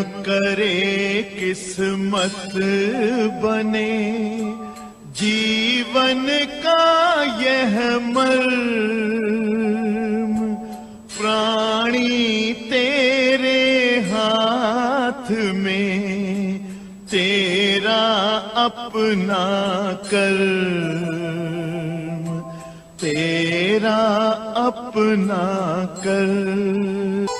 करे किस्मत बने जीवन का यह मर्म, प्राणी तेरे हाथ में, तेरा अपना कर्म, तेरा अपना कर्म।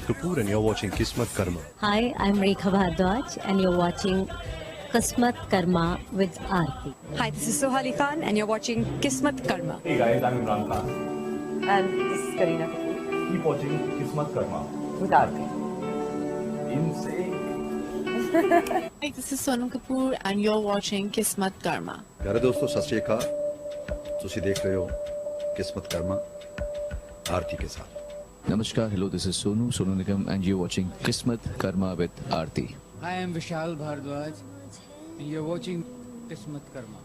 Kapoor and you're watching Kismatkarma. Hi, I'm Rekha Bhardwaj and you're watching Kismatkarma with Arti. Hi, this is Sohali Khan and you're watching Kismatkarma. Hey guys, I'm Imran Khan. And this is Kareena Kapoor. Keep watching Kismatkarma With Arti. in sync. Hi, this is Sonam Kapoor and you're watching Kismatkarma. प्यारे दोस्तों सत श्री अकाल ਤੁਸੀਂ देख रहे हो किस्मतकर्मा आरती के साथ। Namaskar, hello, this is Sonu Nigam and you're watching Kismatkarma with Arti. I am Vishal Bhardwaj and you're watching Kismatkarma.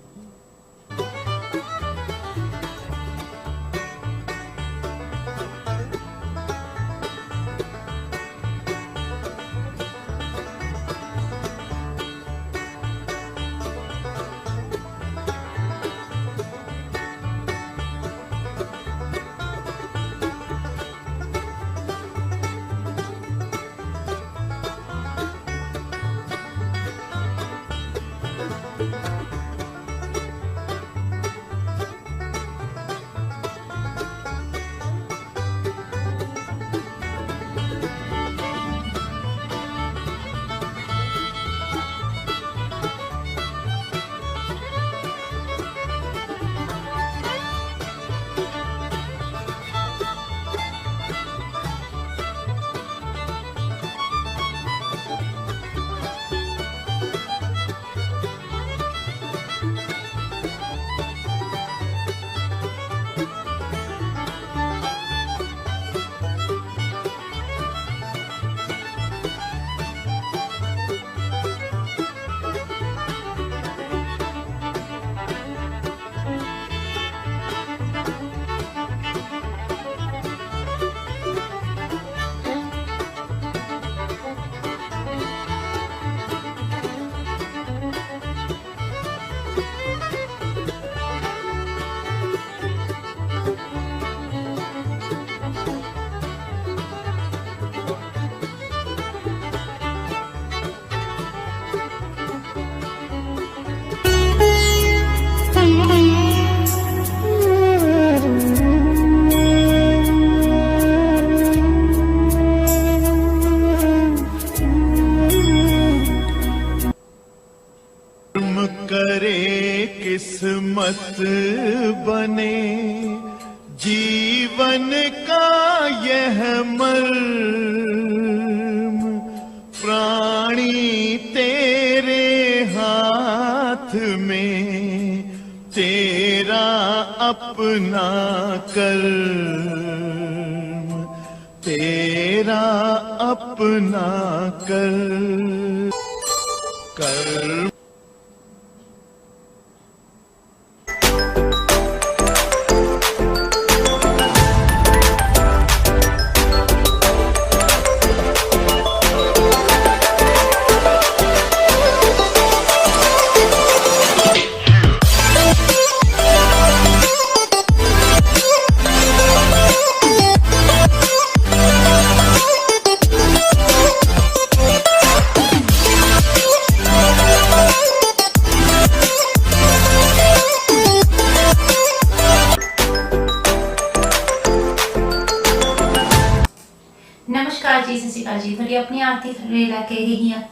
करे किस्मत बने जीवन का यह मर्म, प्राणी तेरे हाथ में, तेरा अपना कर्म, तेरा अपना कर्म। नमस्कार जी, सत श्री अकाल जी। थोड़ी अपनी आरती रेला के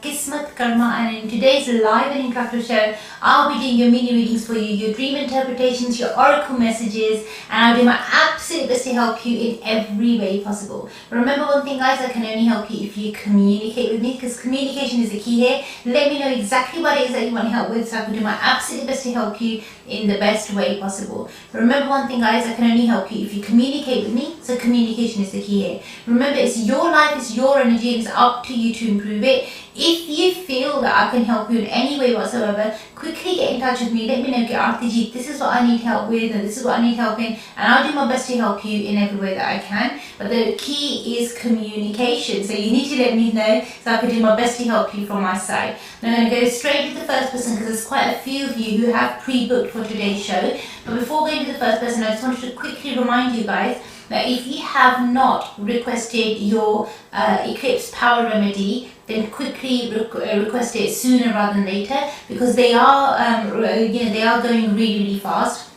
Kismat Karma, and in today's live and interactive show, I'll be doing your mini readings for you, your dream interpretations, your oracle messages, and I'll do my absolute best to help you in every way possible. Remember one thing, guys, I can only help you if you communicate with me, because communication is the key here. Let me know exactly what it is that you want help with, so I can do my absolute best to help you in the best way possible. Remember one thing, guys, I can only help you if you communicate with me, so communication is the key here. Remember, it's your life, it's your energy, and it's up to you to improve it. If you feel that I can help you in any way whatsoever, quickly get in touch with me. Let me know, Arti ji, this is what I need help with, and this is what I need help in, and I'll do my best to help you in every way that I can. But the key is communication, so you need to let me know so I can do my best to help you from my side. Now I'm going to go straight to the first person, because there's quite a few of you who have pre-booked for today's show. But before going to the first person, I just wanted to quickly remind you guys that if you have not requested your Eclipse Power Remedy, then quickly request it sooner rather than later, because they are they are going really fast.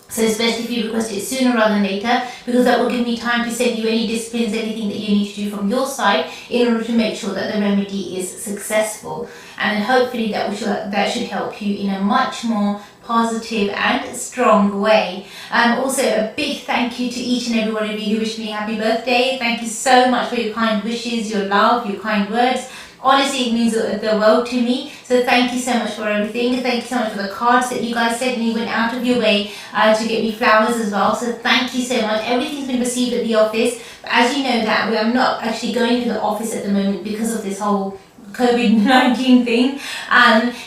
So it's best if you request it sooner rather than later, because that will give me time to send you any disciplines, anything that you need to do from your side in order to make sure that the remedy is successful. And hopefully that should help you in a much more positive and strong way. Also, a big thank you to each and every one of you who wished me happy birthday. Thank you so much for your kind wishes, your love, your kind words. Honestly, it means the world to me. So thank you so much for everything. Thank you so much for the cards that you guys sent me. Went out of your way to get me flowers as well. So thank you so much. Everything's been received at the office. But as you know that I'm not actually going to the office at the moment because of this whole COVID-19 thing.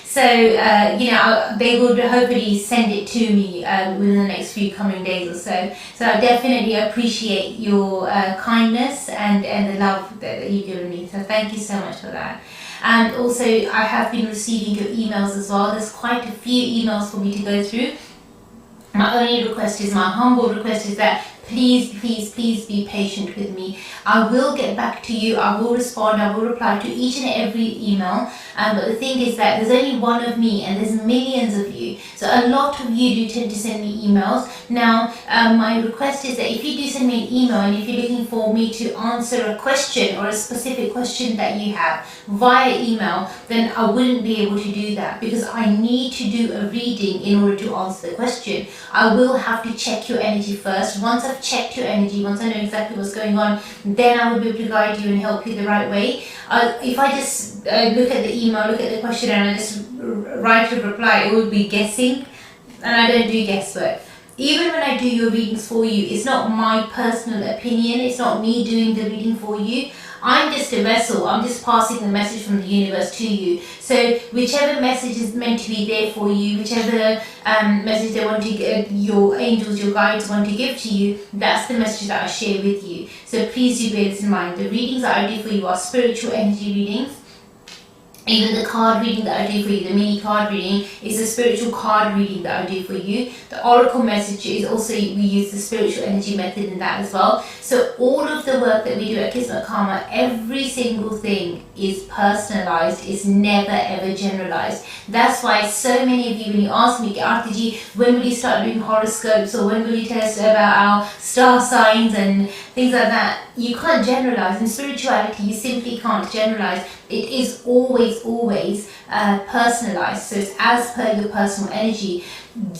So they would hopefully send it to me within the next few coming days or so. So I definitely appreciate your kindness and the love that you've given me. So thank you so much for that. And also, I have been receiving your emails as well. There's quite a few emails for me to go through. My only request is, my humble request is that please be patient with me. I will get back to you, I will respond, I will reply to each and every email. But the thing is that there's only one of me and there's millions of you. So a lot of you do tend to send me emails. Now, my request is that if you do send me an email and if you're looking for me to answer a question or a specific question that you have via email, then I wouldn't be able to do that, because I need to do a reading in order to answer the question. I will have to check your energy first. Once I've checked your energy, once I know exactly what's going on, then I will be able to guide you and help you the right way. If I just look at the email, look at the question, and I just write a reply, it would be guessing, and I don't do guesswork. Even when I do your readings for you, it's not my personal opinion, it's not me doing the reading for you. I'm just a vessel, I'm just passing the message from the universe to you. So whichever message is meant to be there for you, whichever message they want to get, your angels, your guides want to give to you, that's the message that I share with you. So please do bear this in mind. The readings that I do for you are spiritual energy readings. Even the card reading that I do for you, the mini card reading, is a spiritual card reading that I do for you. The oracle message is also, we use the spiritual energy method in that as well. So all of the work that we do at Kismatkarma, every single thing is personalized, it's never ever generalized. That's why so many of you, when you ask me, Arti ji, when will you start doing horoscopes, or when will you tell us about our star signs and things like that, you can't generalize. In spirituality, you simply can't generalize. It is always personalized, so it's as per your personal energy.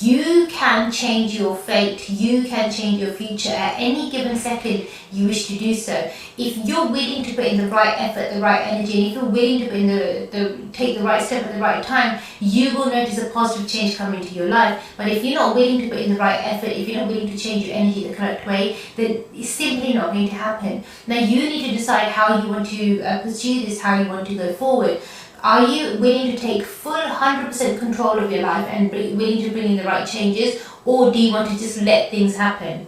You can change your fate, you can change your future at any given second you wish to do so. If you're willing to put in the right effort, the right energy, and if you're willing to put in take the right step at the right time, you will notice a positive change come into your life. But if you're not willing to put in the right effort, if you're not willing to change your energy the correct way, then it's simply not going to happen. Now you need to decide how you want to pursue this, how you want to go forward. Are you willing to take full 100% control of your life and willing to bring in the right changes, or do you want to just let things happen?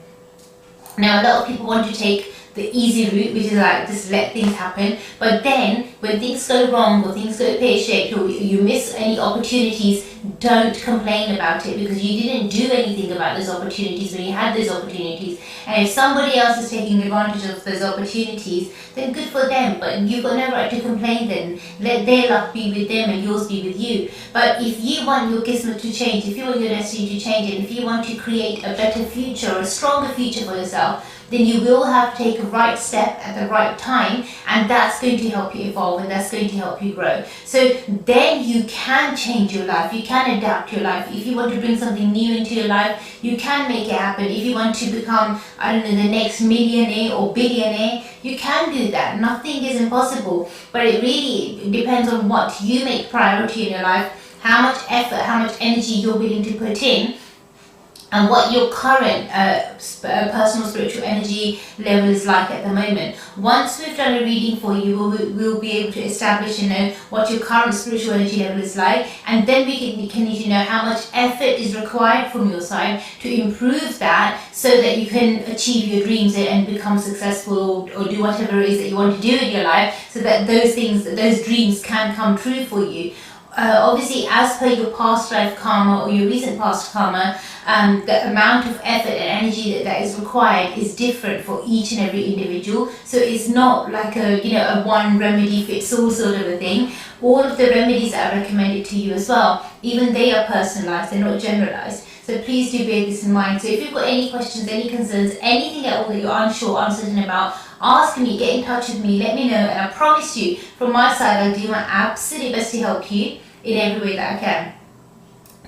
Now, a lot of people want to take the easy route, which is like just let things happen, but then when things go wrong or things go pear-shaped or you miss any opportunities, don't complain about it, because you didn't do anything about those opportunities when you had those opportunities. And if somebody else is taking advantage of those opportunities, then good for them, but you've got no right to complain then. Let their luck be with them and yours be with you. But if you want your kismet to change, if you want your destiny to change, and if you want to create a better future or a stronger future for yourself, then you will have to take a right step at the right time, and that's going to help you evolve, and that's going to help you grow. So then you can change your life, you can adapt your life. If you want to bring something new into your life, you can make it happen. If you want to become, I don't know, the next millionaire or billionaire, you can do that. Nothing is impossible, but it really depends on what you make priority in your life, how much effort, how much energy you're willing to put in, and what your current personal spiritual energy level is like at the moment. Once we've done a reading for you, we'll be able to establish, what your current spiritual energy level is like, and then we can need to know how much effort is required from your side to improve that, so that you can achieve your dreams and become successful, or do whatever it is that you want to do in your life, so that those dreams can come true for you. Obviously, as per your past life karma or your recent past karma, the amount of effort and energy that is required is different for each and every individual. So it's not like a one remedy fits all sort of a thing. All of the remedies are recommended to you as well. Even they are personalized, they're not generalized. So please do bear this in mind. So if you've got any questions, any concerns, anything at all that you're unsure, uncertain about, ask me, get in touch with me, let me know, and I promise you, from my side, I'll do my absolute best to help you in every way that I can.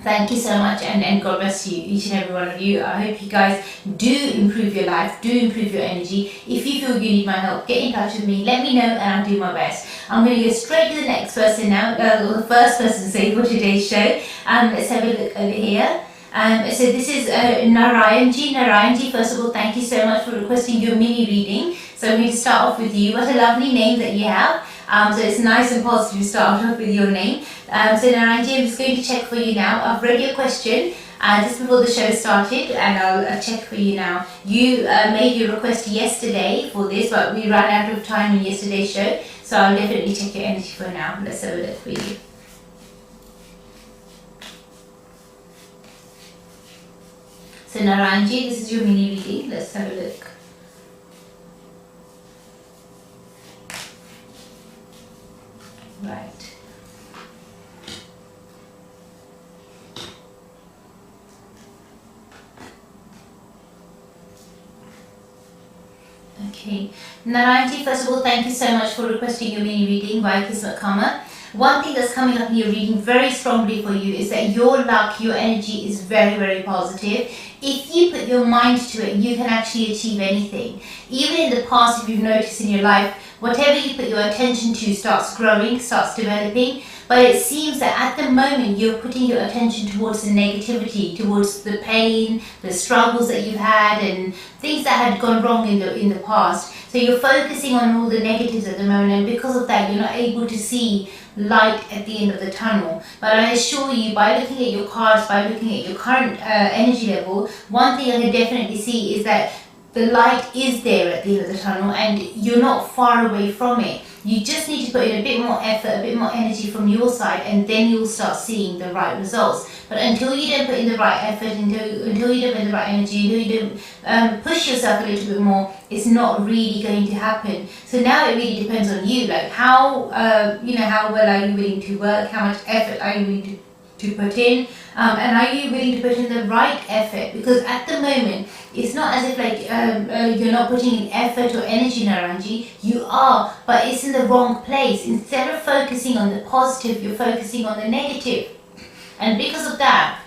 Thank you so much, and God bless you, each and every one of you. I hope you guys do improve your life, do improve your energy. If you feel you need my help, get in touch with me, let me know, and I'll do my best. I'm going to go straight to the next person now, the first person say for today's show. Let's have a look over here. So this is Narayanji. Narayanji, first of all, thank you so much for requesting your mini reading. So I'm going to start off with you. What a lovely name that you have. So it's nice and positive to start off with your name. So Narayanji, I'm just going to check for you now. I've read your question just before the show started, and I'll check for you now. You made your request yesterday for this, but we ran out of time in yesterday's show, so I'll definitely check your energy for now. Let's have a look for you. So Narayanji, this is your mini reading. Let's have a look. Right. Okay. Narayanji, first of all, thank you so much for requesting your mini reading via Kismatkarma. One thing that's coming up in your reading very strongly for you is that your luck, your energy is very, very positive. If you put your mind to it, you can actually achieve anything. Even in the past, if you've noticed in your life, whatever you put your attention to starts growing, starts developing. But it seems that at the moment you're putting your attention towards the negativity, towards the pain, the struggles that you've had, and things that had gone wrong in the past. So you're focusing on all the negatives at the moment, and because of that, you're not able to see light at the end of the tunnel. But I assure you, by looking at your cards, by looking at your current energy level, one thing I can definitely see is that the light is there at the end of the tunnel, and you're not far away from it. You just need to put in a bit more effort, a bit more energy from your side, and then you'll start seeing the right results. But until you don't put in the right effort, until you don't put in the right energy, until you don't push yourself a little bit more, it's not really going to happen. So now it really depends on you, like how how well are you willing to work, how much effort are you willing to put in, and are you willing to put in the right effort? Because at the moment, it's not as if you're not putting in effort or energy, Narayanji. You are, but it's in the wrong place. Instead of focusing on the positive, you're focusing on the negative. And because of that,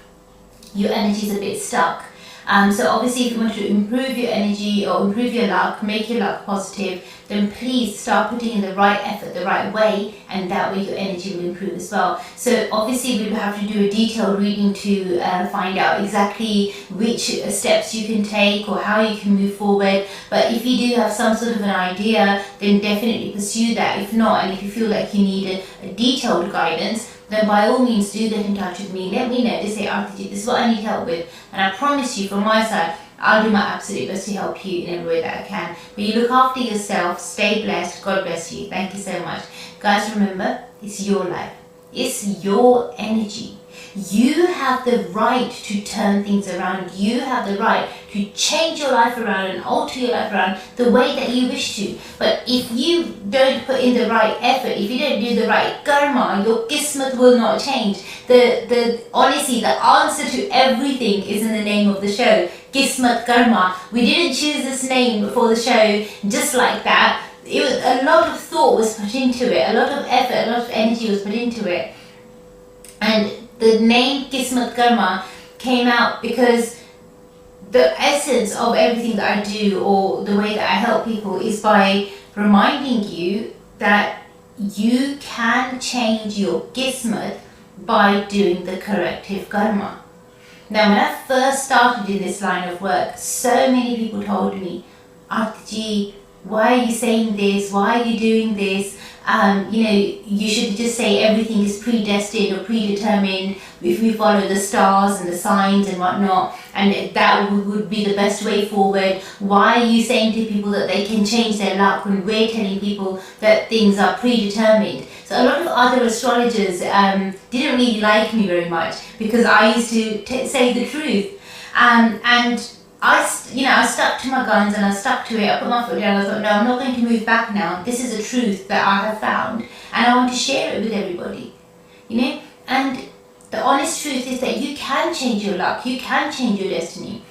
your energy is a bit stuck. So obviously, if you want to improve your energy or improve your luck, make your luck positive, then please start putting in the right effort the right way, and that way your energy will improve as well. So obviously, we will have to do a detailed reading to find out exactly which steps you can take or how you can move forward. But if you do have some sort of an idea, then definitely pursue that. If not, and if you feel like you need a detailed guidance, then by all means do get in touch with me. Let me know. Just say, Arti, this is what I need help with. And I promise you, from my side, I'll do my absolute best to help you in every way that I can. But you look after yourself, stay blessed, God bless you. Thank you so much. Guys, remember, it's your life. It's your energy. You have the right to turn things around. You have the right to change your life around and alter your life around the way that you wish to. But if you don't put in the right effort, if you don't do the right karma, your kismat will not change. Honestly, the answer to everything is in the name of the show, Kismatkarma. We didn't choose this name for the show just like that. A lot of thought was put into it, a lot of effort, a lot of energy was put into it. And the name Kismatkarma came out because the essence of everything that I do, or the way that I help people, is by reminding you that you can change your kismat by doing the corrective karma. Now, when I first started in this line of work, so many people told me, Arti, why are you saying this? Why are you doing this? You should just say everything is predestined or predetermined if we follow the stars and the signs and whatnot, and that would be the best way forward. Why are you saying to people that they can change their luck when we're telling people that things are predetermined? So a lot of other astrologers didn't really like me very much because I used to say the truth, and I stuck to my guns and I stuck to it. I put my foot down. I thought, no, I'm not going to move back now. This is a truth that I have found, and I want to share it with everybody. And the honest truth is that you can change your luck. You can change your destiny.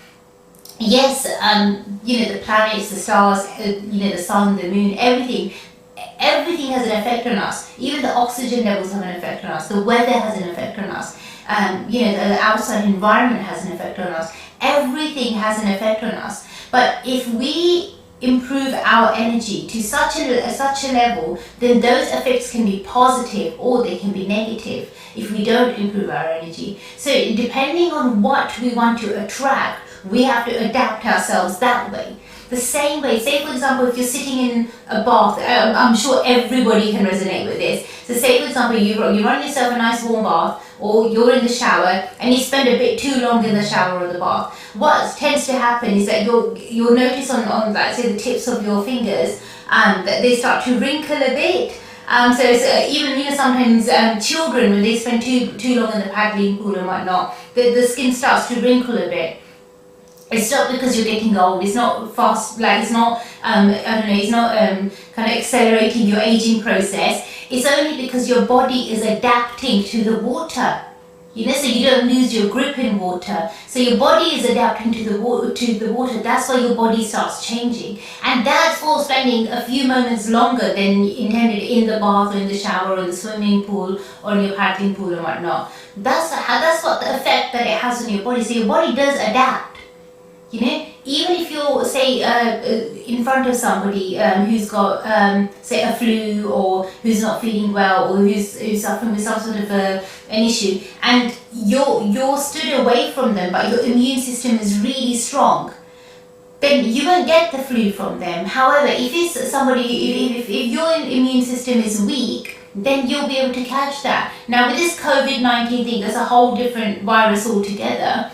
Yes, the planets, the stars, the sun, the moon, everything has an effect on us. Even the oxygen levels have an effect on us. The weather has an effect on us. The outside environment has an effect on us. Everything has an effect on us. But if we improve our energy to such a level, then those effects can be positive or they can be negative if we don't improve our energy. So depending on what we want to attract, we have to adapt ourselves that way. The same way, say for example, if you're sitting in a bath, I'm sure everybody can resonate with this. So say for example, you run yourself a nice warm bath, or you're in the shower and you spend a bit too long in the shower or the bath. What tends to happen is that you'll notice on that, say the tips of your fingers, that they start to wrinkle a bit. So it's, even sometimes children, when they spend too long in the paddling pool and whatnot, the skin starts to wrinkle a bit. It's not because you're getting old. It's not fast, it's not, it's not kind of accelerating your aging process. It's only because your body is adapting to the water. So you don't lose your grip in water. So your body is adapting to the water. That's why your body starts changing. And that's for spending a few moments longer than intended in the bath or in the shower or in the swimming pool or in your paddling pool and whatnot. That's what the effect that it has on your body. So your body does adapt. Even if you're, say, in front of somebody who's got, say, a flu, or who's not feeling well, or who's suffering with some sort of an issue, and you're stood away from them, but your immune system is really strong, then you won't get the flu from them. However, if it's somebody, if your immune system is weak, then you'll be able to catch that. Now, with this COVID-19 thing, there's a whole different virus altogether.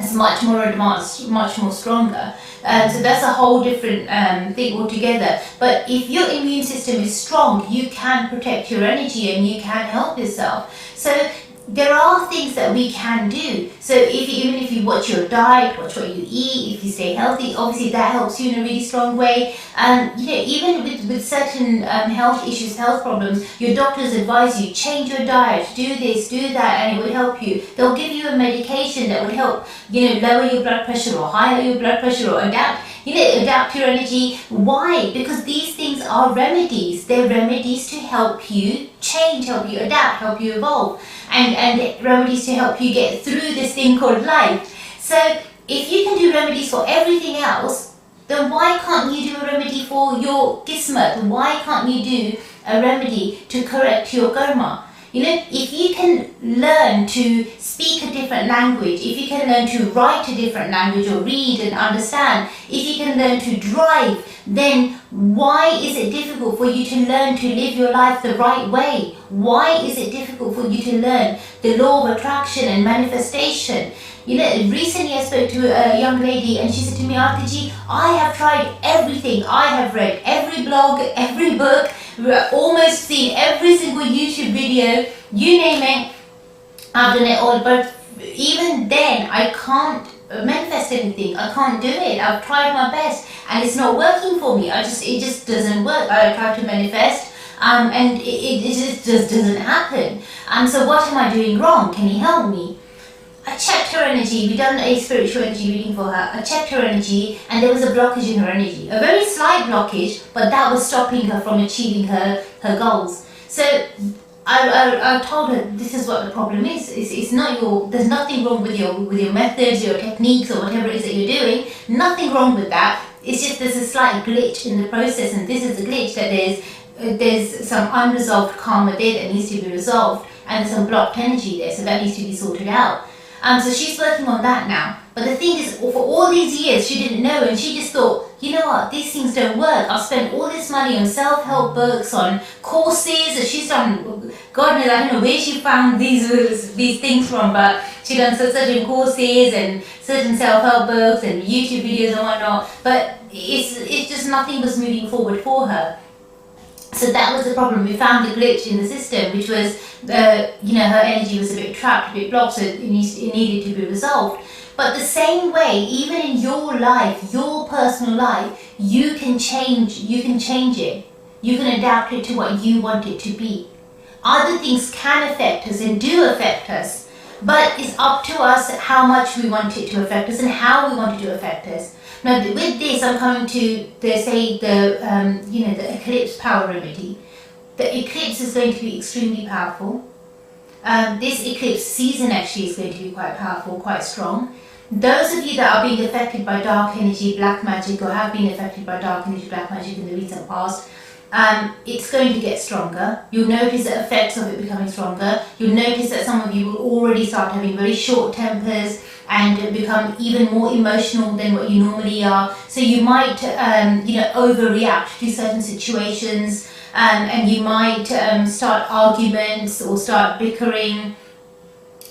It's much more advanced, much more stronger. So that's a whole different thing altogether. But if your immune system is strong, you can protect your energy and you can help yourself. So there are things that we can do. So even if you watch your diet, watch what you eat, if you stay healthy, obviously that helps you in a really strong way. Even with certain health issues, health problems, your doctors advise you, change your diet, do this, do that, and it will help you. They'll give you a medication that will help, lower your blood pressure or higher your blood pressure or adapt your energy. Why? Because these things are remedies. They're remedies to help you change, help you adapt, help you evolve, and remedies to help you get through this thing called life. So if you can do remedies for everything else, then why can't you do a remedy for your kismat? Why can't you do a remedy to correct your karma? If you can learn to speak a different language, if you can learn to write a different language or read and understand, if you can learn to drive, then why is it difficult for you to learn to live your life the right way? Why is it difficult for you to learn the law of attraction and manifestation? Recently I spoke to a young lady and she said to me, Arti, I have tried everything. I have read every blog, every book, almost seen every single YouTube video, you name it, I've done it all, but even then I can't manifest anything. I can't do it. I've tried my best and it's not working for me. It just doesn't work. I try to manifest and it just doesn't happen. So what am I doing wrong? Can you help me? I checked her energy. We done a spiritual energy reading for her. I checked her energy and there was a blockage in her energy. A very slight blockage, but that was stopping her from achieving her goals. So I told her this is what the problem is. It's not there's nothing wrong with your methods, your techniques, or whatever it is that you're doing. Nothing wrong with that. It's just there's a slight glitch in the process, and this is the glitch that there's some unresolved karma there that needs to be resolved, and there's some blocked energy there, so that needs to be sorted out. So she's working on that now. But the thing is, for all these years, she didn't know, and she just thought, you know what, these things don't work. I've spent all this money on self-help books, on courses, and she's done, God knows, I don't know where she found these things from, but she done certain courses and certain self-help books and YouTube videos and whatnot, but it's just nothing was moving forward for her. So that was the problem. We found the glitch in the system, which was, her energy was a bit trapped, a bit blocked, so it needed to be resolved. But the same way, even in your life, your personal life, you can change it. You can adapt it to what you want it to be. Other things can affect us and do affect us, but it's up to us how much we want it to affect us and how we want it to affect us. Now, with this, I'm coming to the eclipse power remedy. The eclipse is going to be extremely powerful. This eclipse season actually is going to be quite powerful, quite strong. Those of you that are being affected by dark energy, black magic, or have been affected by dark energy, black magic in the recent past, it's going to get stronger. You'll notice the effects of it becoming stronger. You'll notice that some of you will already start having very short tempers and become even more emotional than what you normally are. So you might, overreact to certain situations, and you might start arguments or start bickering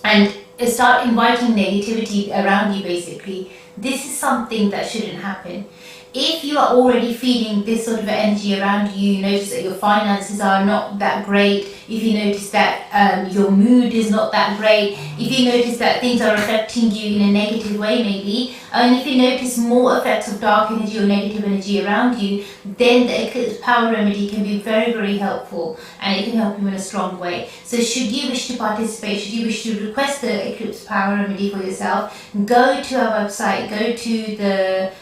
and start inviting negativity around you, basically. This is something that shouldn't happen. If you are already feeling this sort of energy around you, you notice that your finances are not that great, if you notice that your mood is not that great, if you notice that things are affecting you in a negative way maybe, and if you notice more effects of dark energy or negative energy around you, then the eclipse power remedy can be very, very helpful, and it can help you in a strong way. So should you wish to participate, should you wish to request the eclipse power remedy for yourself, go to our website, go to the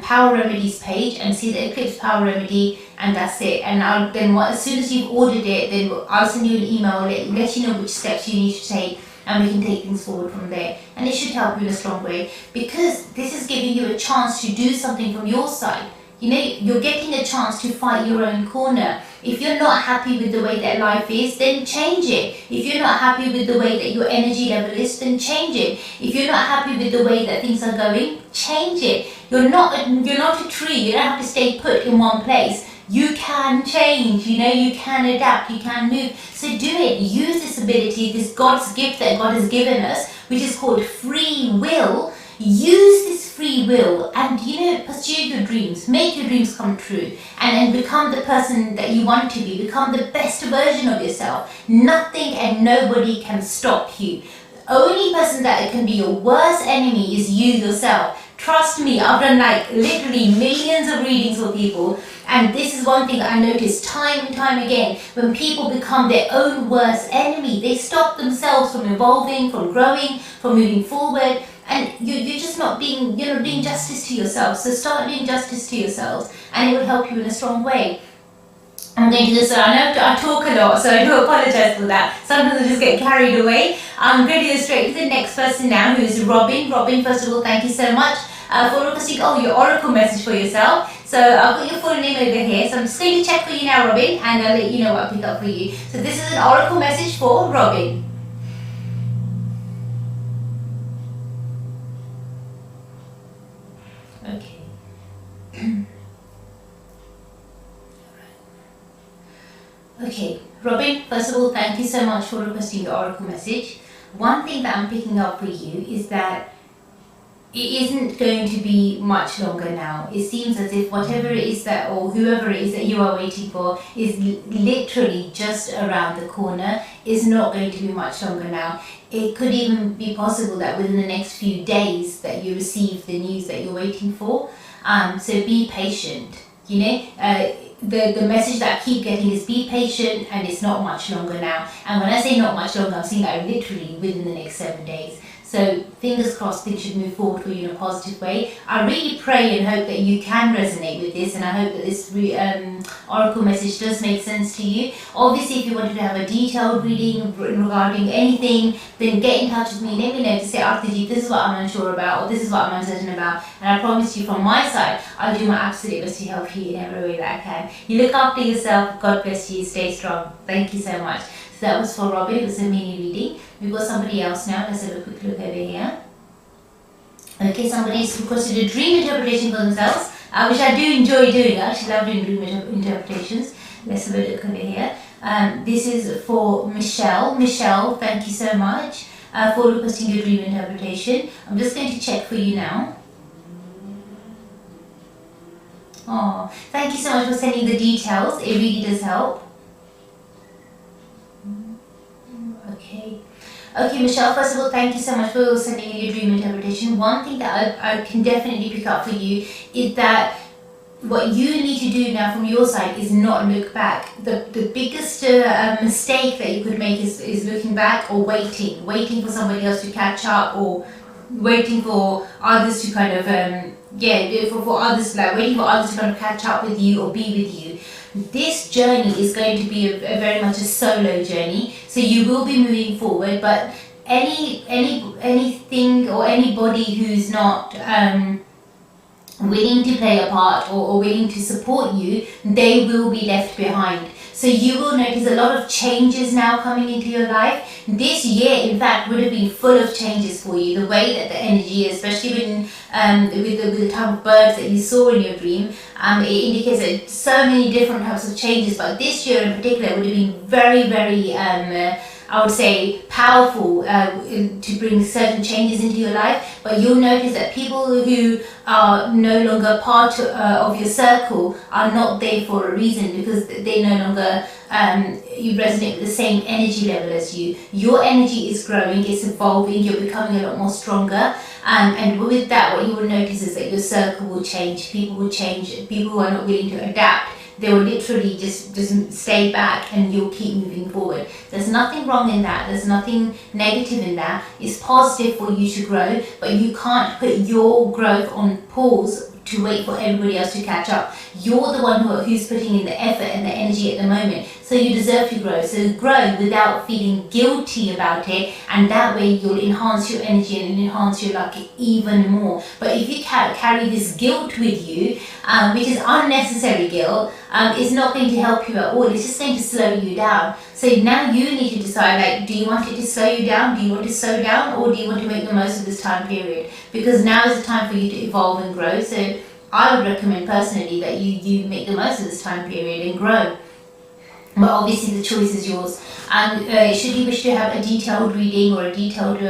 power remedies page and see the eclipse power remedy, and that's it. And as soon as you've ordered it, then I'll send you an email, let you know which steps you need to take, and we can take things forward from there. And it should help you in a strong way, because this is giving you a chance to do something from your side. You're getting a chance to fight your own corner. If you're not happy with the way that life is, then change it. If you're not happy with the way that your energy level is, then change it. If you're not happy with the way that things are going, change it. You're not a tree. You don't have to stay put in one place. You can change, you can adapt, you can move. So do it. Use this ability, this God's gift that God has given us, which is called free will. Use this free will and, pursue your dreams. Make your dreams come true, and become the person that you want to be. Become the best version of yourself. Nothing and nobody can stop you. The only person that can be your worst enemy is you yourself. Trust me, I've done literally millions of readings for people, and this is one thing that I noticed time and time again. When people become their own worst enemy, they stop themselves from evolving, from growing, from moving forward, and you're just not doing justice to yourself. So start doing justice to yourselves, and it will help you in a strong way. I'm going to do this, I know I talk a lot, so I do apologize for that. Sometimes I just get carried away. I'm going to go straight to the next person now, who is Robin. Robin, first of all, thank you so much for requesting your oracle message for yourself. So I've got your full name over here, so I'm just going to check for you now, Robin, and I'll let you know what I pick up for you. So this is an oracle message for Robin. Okay. Okay, Robin, first of all, thank you so much for requesting your oracle message. One thing that I'm picking up for you is that it isn't going to be much longer now. It seems as if whatever it is that, or whoever it is that you are waiting for, is literally just around the corner. It's not going to be much longer now. It could even be possible that within the next few days that you receive the news that you're waiting for. So be patient. You know, the message that I keep getting is be patient, and it's not much longer now. And when I say not much longer, I'm saying that literally within the next 7 days. So fingers crossed things should move forward for you in a positive way. I really pray and hope that you can resonate with this, and I hope that this oracle message does make sense to you. Obviously, if you wanted to have a detailed reading regarding anything, then get in touch with me. Let me know to say, Arti, this is what I'm unsure about, or this is what I'm uncertain about. And I promise you from my side, I'll do my absolute best to help you in every way that I can. You look after yourself. God bless you. Stay strong. Thank you so much. So that was for Robin. It was a mini reading. We've got somebody else now. Let's have a quick look over here. Okay, somebody's requested a dream interpretation for themselves, which I do enjoy doing. I actually love doing dream interpretations. Let's have a look over here. This is for Michelle. Michelle, thank you so much for requesting your dream interpretation. I'm just going to check for you now. Oh, thank you so much for sending the details. It really does help. Okay, Michelle, first of all, thank you so much for sending in your dream interpretation. One thing that I can definitely pick up for you is that what you need to do now from your side is not look back. The biggest mistake that you could make is looking back or waiting for somebody else to catch up, or waiting for others to kind of, for others, like waiting for others to kind of catch up with you or be with you. This journey is going to be a very much a solo journey, so you will be moving forward, but anything or anybody who's not willing to play a part or willing to support you, they will be left behind. So you will notice a lot of changes now coming into your life. This year, in fact, would have been full of changes for you. The way that the energy is, especially with the type of birds that you saw in your dream, it indicates that so many different types of changes. But this year in particular would have been very, very, I would say, powerful to bring certain changes into your life. But you'll notice that people who are no longer part of your circle are not there for a reason, because they no longer you resonate with the same energy level as you. Your energy is growing, it's evolving, you're becoming a lot more stronger. And with that, what you will notice is that your circle will change, people will change, people who are not willing to adapt, they will literally just stay back, and you'll keep moving forward. There's nothing wrong in that. There's nothing negative in that. It's positive for you to grow, but you can't put your growth on pause to wait for everybody else to catch up. You're the one who's putting in the effort and the energy at the moment, so you deserve to grow. So grow without feeling guilty about it, and that way you'll enhance your energy and enhance your luck even more. But if you carry this guilt with you, which is unnecessary guilt, it's not going to help you at all. It's just going to slow you down. So now you need to decide, like, do you want it to slow you down? Do you want to slow down, or do you want to make the most of this time period? Because now is the time for you to evolve and grow. So I would recommend personally that you make the most of this time period and grow. But obviously the choice is yours. And should you wish to have a detailed reading or a detailed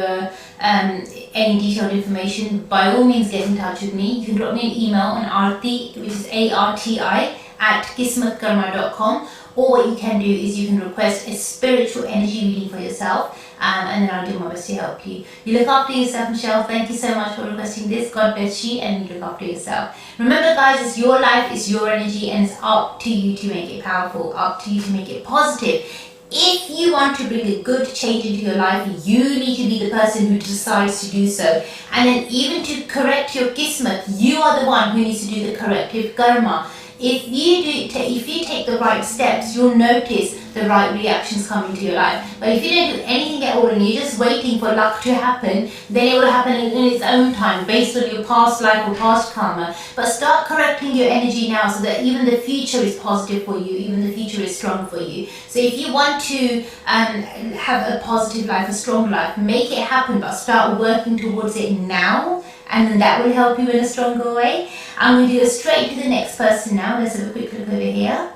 any detailed information, by all means get in touch with me. You can drop me an email on Arti, which is ARTI @kismatkarma.com. Or what you can do is you can request a spiritual energy reading for yourself, and then I'll do my best to help you. You look after yourself, Michelle. Thank you so much for requesting this. God bless you, and you look after yourself. Remember, guys, it's your life, it's your energy, and it's up to you to make it powerful, up to you to make it positive. If you want to bring a good change into your life, you need to be the person who decides to do so. And then even to correct your kismet, you are the one who needs to do the corrective karma. If you take the right steps, you'll notice the right reactions coming to your life. But if you don't do anything at all and you're just waiting for luck to happen, then it will happen in its own time, based on your past life or past karma. But start correcting your energy now, so that even the future is positive for you, even the future is strong for you. So if you want to have a positive life, a strong life, make it happen, but start working towards it now. And then that will help you in a stronger way. I'm going to go straight to the next person now. Let's have a quick look over here.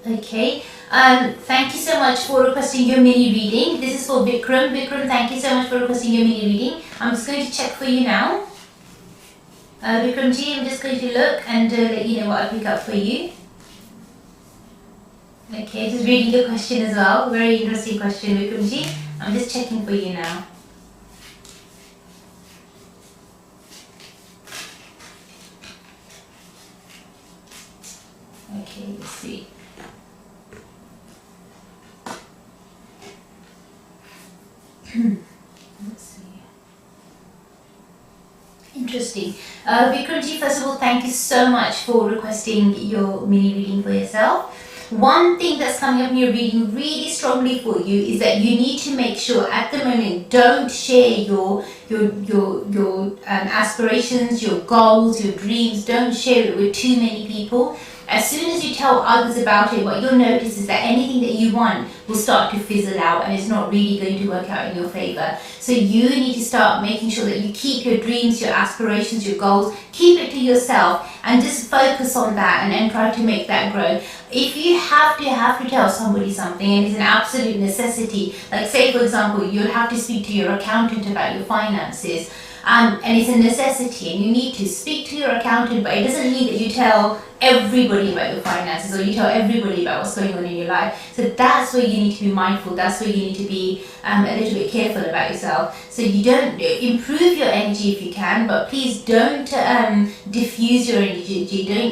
Okay, Thank you so much for requesting your mini reading. This is for Vikram. Vikram, thank you so much for requesting your mini reading. I'm just going to check for you now. Vikram ji, I'm just going to look and let you know what I pick up for you. Okay, just reading your question as well. Very interesting question, Vikram ji. I'm just checking for you now. Okay, let's see. Let's see. Interesting. Vikramji, first of all, thank you so much for requesting your mini reading for yourself. One thing that's coming up in your reading really strongly for you is that you need to make sure at the moment don't share your aspirations, your goals, your dreams. Don't share it with too many people. As soon as you tell others about it, what you'll notice is that anything that you want will start to fizzle out and it's not really going to work out in your favor. So you need to start making sure that you keep your dreams, your aspirations, your goals, keep it to yourself and just focus on that and try to make that grow. If you have to tell somebody something and it's an absolute necessity, like say for example, you'll have to speak to your accountant about your finances, and it's a necessity and you need to speak to your accountant, but it doesn't mean that you tell everybody about your finances or you tell everybody about what's going on in your life. So that's where you need to be mindful, that's where you need to be a little bit careful about yourself. So you don't improve your energy if you can, but please don't diffuse your energy,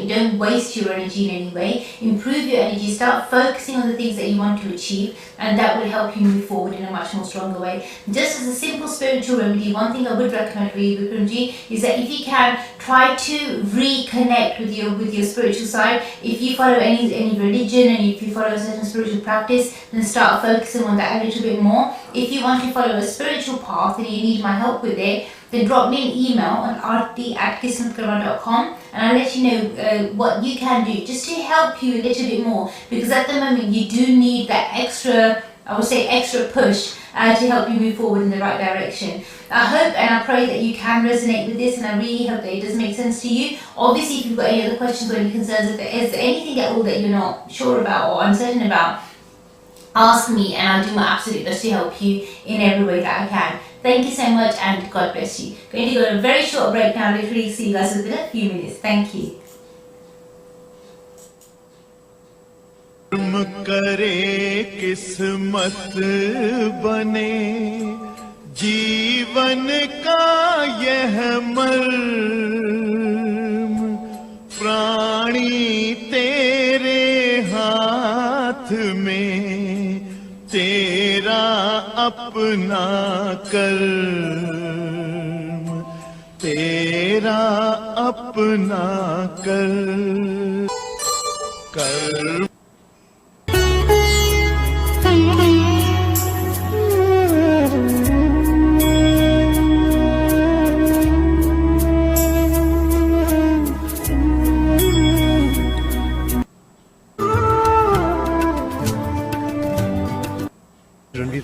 don't waste your energy in any way. Improve your energy, start focusing on the things that you want to achieve, and that will help you move forward in a much more stronger way. Just as a simple spiritual remedy, one thing I would recommend for you, Vikramji, is that if you can, try to reconnect with your spiritual side. If you follow any religion and if you follow a certain spiritual practice, then start focusing on that a little bit more. If you want to follow a spiritual path and you need my help with it, then drop me an email on arti@kismatkarma.com and I'll let you know what you can do just to help you a little bit more, because at the moment you do need that extra, I would say extra push to help you move forward in the right direction. I hope and I pray that you can resonate with this, and I really hope that it does make sense to you. Obviously, if you've got any other questions or any concerns, if there is anything at all that you're not sure about or uncertain about, ask me and I'll do my absolute best to help you in every way that I can. Thank you so much and God bless you. Going to go on a very short break now, literally see you guys within a few minutes. Thank you. करे किस्मत बने जीवन का यह मर्म, प्राणी तेरे हाथ में, तेरा अपना कर्म, तेरा अपना कर्म।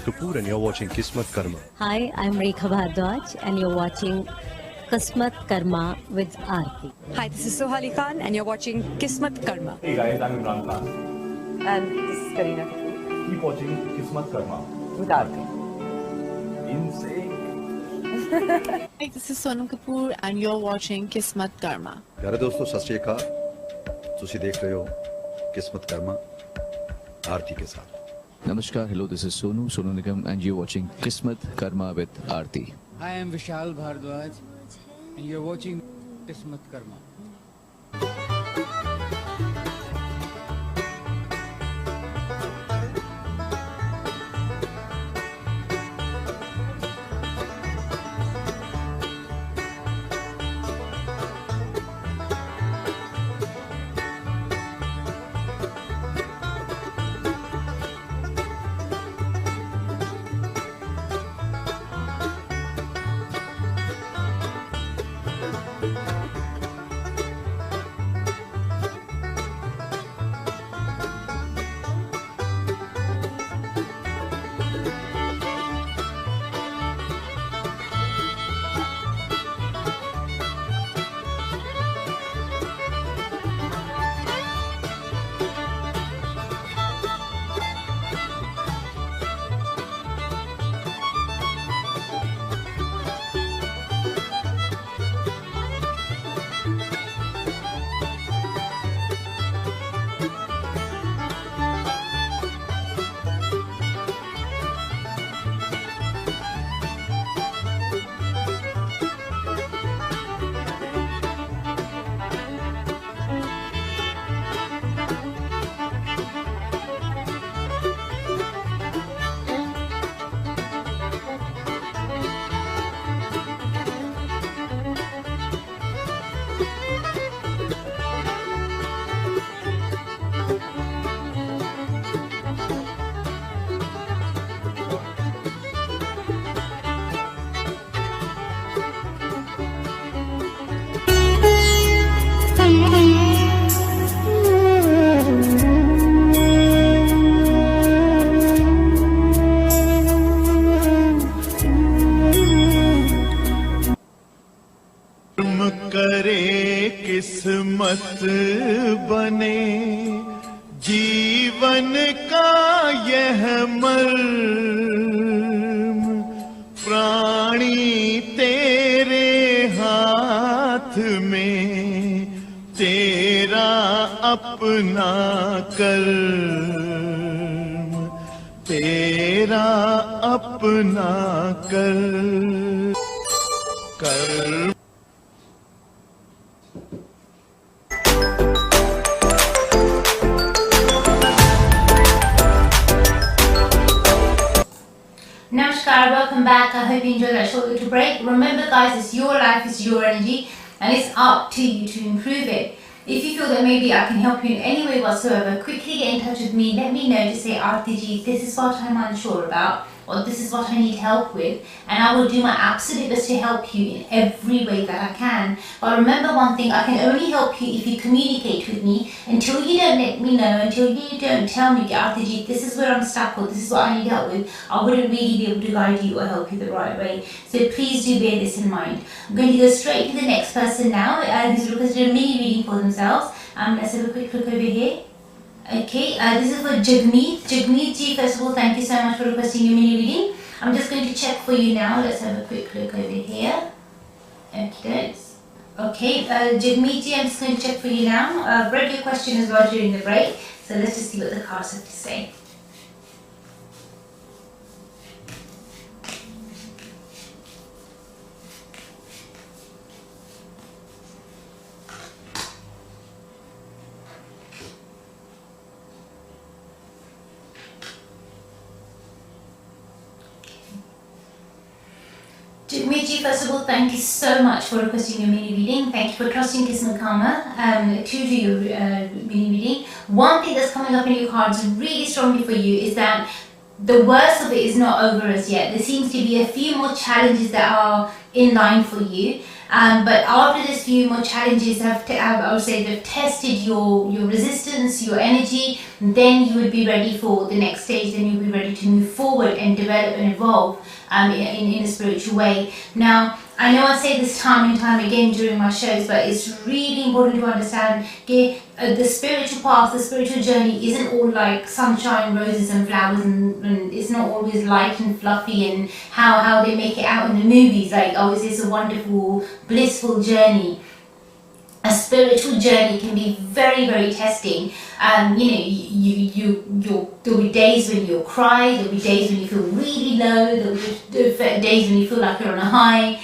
Kapoor and you're watching Kismatkarma. Hi, I'm Rekha Bhardwaj and you're watching Kismatkarma with Arti. Hi, this is Sohali Khan and you're watching Kismatkarma. Hey guys, I'm Imran Khan. And this is Kareena Kapoor Keep watching Kismatkarma. with Arti. Insane. Hi, this is Sonam Kapoor and you're watching Kismatkarma. प्यारे दोस्तों सत श्री अकाल ਤੁਸੀਂ देख रहे हो किस्मत कर्मा आरती के साथ। Namaskar, hello, this is Sonu Nigam, and you're watching Kismat Karma with Arti. I am Vishal Bhardwaj and you're watching Kismatkarma. मत बने जीवन का यह मर्म, प्राणी तेरे हाथ में, तेरा अपना कर्म, तेरा अपना कर्म। Namaskar, welcome back. I hope you enjoyed that short little break. Remember guys, it's your life, it's your energy, and it's up to you to improve it. If you feel that maybe I can help you in any way whatsoever, quickly get in touch with me. Let me know, just say, Arti ji, this is what I'm unsure about, or this is what I need help with, and I will do my absolute best to help you in every way that I can. But remember one thing, I can only help you if you communicate with me. Until you don't let me know, until you don't tell me, Arti ji, this is where I'm stuck, or this is what I need help with, I wouldn't really be able to guide you or help you the right way. So please do bear this in mind. I'm going to go straight to the next person now. Who's requested a mini reading for themselves. Let's have a quick look over here. Okay, this is for Jagmeet. Jagmeet ji, first of all, thank you so much for requesting your mini reading. I'm just going to check for you now. Let's have a quick look over here. Okay, Jagmeet ji, I'm just going to check for you now. I've read your question as well during the break, so let's just see what the cards have to say. Jagmeet, first of all, thank you so much for requesting your mini reading. Thank you for trusting Kismatkarma to do your mini reading. One thing that's coming up in your cards really strongly for you is that the worst of it is not over as yet. There seems to be a few more challenges that are in line for you. But after this few more challenges I would say they've tested your resistance, your energy, then you would be ready for the next stage, then you'll be ready to move forward and develop and evolve in a spiritual way. Now, I know I say this time and time again during my shows, but it's really important to understand the spiritual path, the spiritual journey isn't all like sunshine, roses and flowers, and it's not always light and fluffy and how they make it out in the movies, like, oh, it's a wonderful, blissful journey. A spiritual journey can be very, very testing. There'll be days when you'll cry, there'll be days when you feel really low, there'll be days when you feel like you're on a high.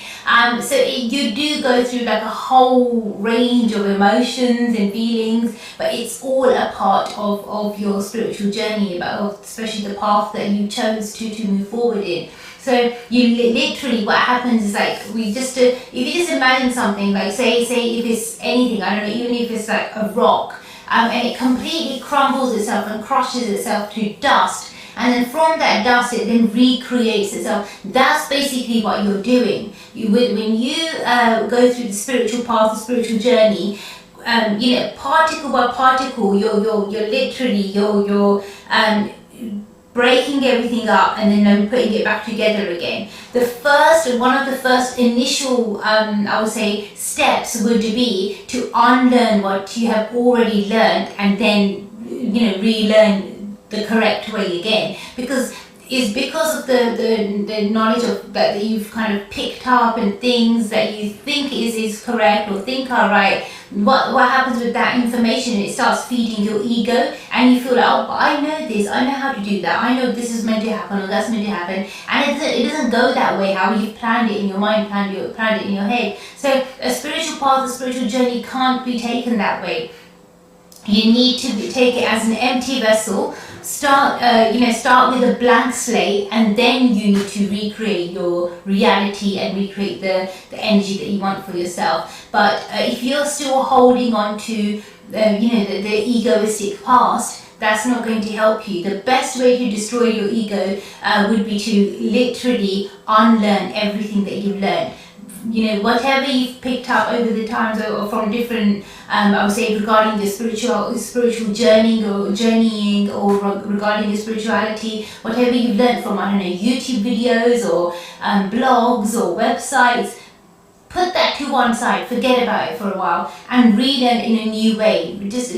So you do go through like a whole range of emotions and feelings, but it's all a part of your spiritual journey, especially the path that you chose to move forward in. So you literally, what happens is like, if you just imagine something, like say if it's anything, I don't know, even if it's like a rock, and it completely crumbles itself and crushes itself to dust, and then from that dust it then recreates itself. That's basically what you're doing. When you go through the spiritual path, the spiritual journey, particle by particle, you're literally breaking everything up and then putting it back together again. One of the first initial, I would say, steps would be to unlearn what you have already learned and then, relearn the correct way again. Because of the knowledge that you've kind of picked up and things that you think is correct or think are right. What happens with that information? It starts feeding your ego, and you feel like, oh, but I know this, I know how to do that, I know this is meant to happen or that's meant to happen, and it doesn't go that way how you've planned it in your mind, planned it in your head. So a spiritual path, a spiritual journey can't be taken that way. You need to take it as an empty vessel. Start with a blank slate, and then you need to recreate your reality and recreate the energy that you want for yourself. But if you're still holding on to the egoistic past, that's not going to help you. The best way to destroy your ego would be to literally unlearn everything that you've learned. Whatever you've picked up over the times or from different, I would say, regarding the spiritual journeying or regarding your spirituality, whatever you've learned from, I don't know, YouTube videos or blogs or websites, put that to one side, forget about it for a while, and relearn in a new way. Just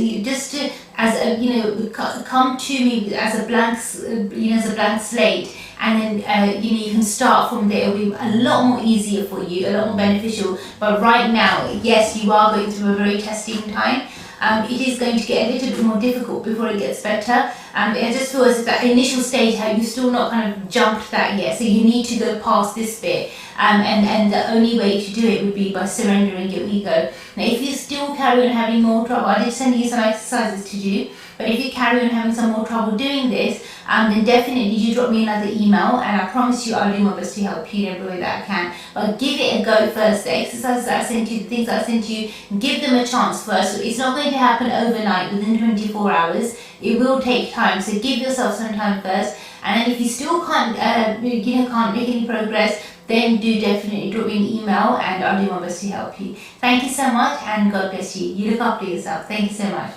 to, as a, come to me as a blank, as a blank slate, and then you can start from there. It'll be a lot more easier for you, a lot more beneficial. But right now, yes, you are going through a very testing time. It is going to get a little bit more difficult before it gets better. It just feels as that initial stage, how you've still not kind of jumped that yet. So you need to go past this bit. And the only way to do it would be by surrendering your ego. Now, if you still carry on having more trouble, I did send you some exercises to do. But if you carry on having some more trouble doing this, then definitely do drop me another email, and I promise you I'll do my best to help you in every way that I can. But give it a go first. The exercises that I sent you, the things that I sent you, give them a chance first. It's not going to happen overnight, within 24 hours. It will take time, so give yourself some time first. And then if you still can't make any progress, then do definitely drop me an email, and I'll do my best to help you. Thank you so much, and God bless you. You look after yourself. Thank you so much.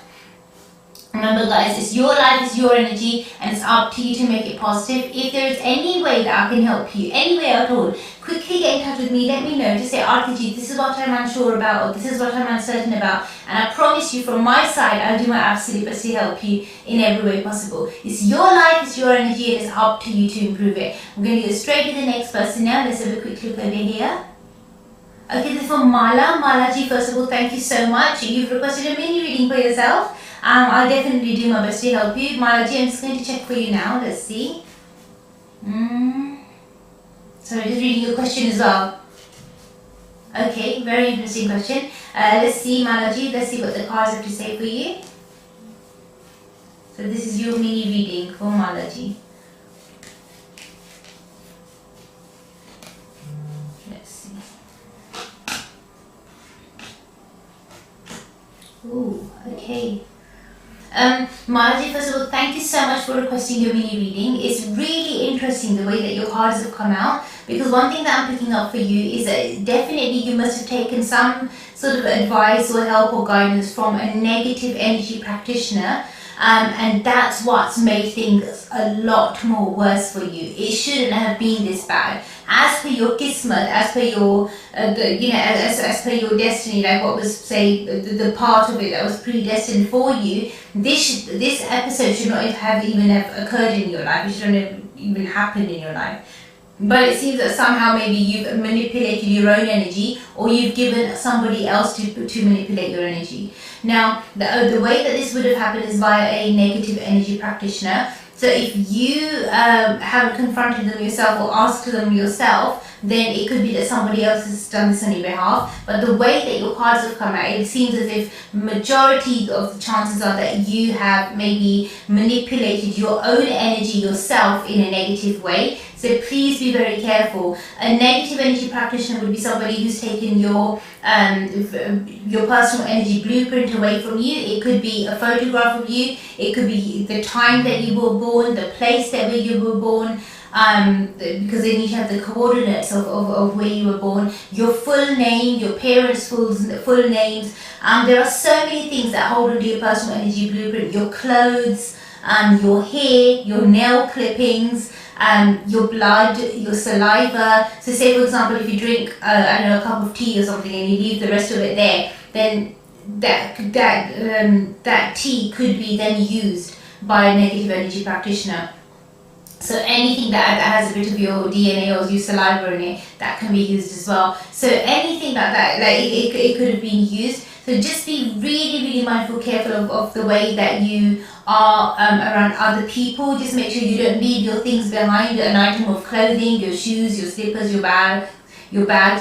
Remember guys, it's your life, it's your energy, and it's up to you to make it positive. If there is any way that I can help you, any way at all, quickly get in touch with me, let me know. Just say, Arti, this is what I'm unsure about, or this is what I'm uncertain about. And I promise you, from my side, I'll do my absolute best to help you in every way possible. It's your life, it's your energy, and it's up to you to improve it. I'm going to go straight to the next person now. Let's have a quick look over here. Okay, this is from Mala. Malaji, first of all, thank you so much. You've requested a mini reading for yourself. I'll definitely do my best to help you. Malaji, I'm just going to check for you now. Let's see. So just reading your question as well. Okay, very interesting question. Let's see, Malaji. Let's see what the cards have to say for you. So this is your mini reading for Malaji. Let's see. Ooh, okay. Malaji, first of all, thank you so much for requesting your mini reading. It's really interesting the way that your cards have come out, because one thing that I'm picking up for you is that definitely you must have taken some sort of advice or help or guidance from a negative energy practitioner, and that's what's made things a lot more worse for you. It shouldn't have been this bad. As per your kismet, as per your, as per your destiny, like what was, say, the part of it that was predestined for you, this episode should not have even occurred in your life. It shouldn't have even happened in your life. But it seems that somehow maybe you've manipulated your own energy, or you've given somebody else to manipulate your energy. Now, the way that this would have happened is via a negative energy practitioner. So if you haven't confronted them yourself or asked them yourself, then it could be that somebody else has done this on your behalf. But the way that your cards have come out, it seems as if majority of the chances are that you have maybe manipulated your own energy yourself in a negative way. So please be very careful. A negative energy practitioner would be somebody who's taken your personal energy blueprint away from you. It could be a photograph of you. It could be the time that you were born, the place that where you were born, because they need to have the coordinates of where you were born, your full name, your parents' full names. There are so many things that hold onto your personal energy blueprint. Your clothes, your hair, your nail clippings, your blood, your saliva. So say for example, if you drink a cup of tea or something and you leave the rest of it there, then that tea could be then used by a negative energy practitioner. So anything that has a bit of your DNA or your saliva in it, that can be used as well. So anything like that, like it could have been used. So just be really, really mindful, careful of the way that you are around other people. Just make sure you don't leave your things behind, an item of clothing, your shoes, your slippers, your bags,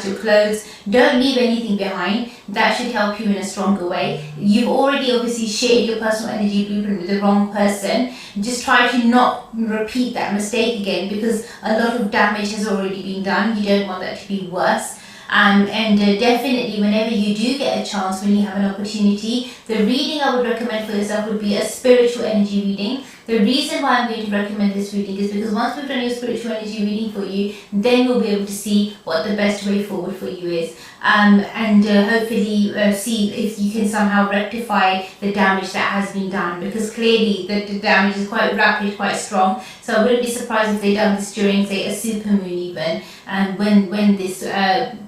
your clothes. Don't leave anything behind. That should help you in a stronger way. You've already obviously shared your personal energy blueprint with the wrong person. Just try to not repeat that mistake again, because a lot of damage has already been done. You don't want that to be worse. Definitely whenever you do get a chance, when you have an opportunity, the reading I would recommend for yourself would be a spiritual energy reading. The reason why I'm going to recommend this reading is because once we've done your spiritual energy reading for you, then we'll be able to see what the best way forward for you is. Hopefully see if you can somehow rectify the damage that has been done, because clearly the damage is quite rapid, quite strong. So I wouldn't be surprised if they've done this during, say, a supermoon even. even, and when this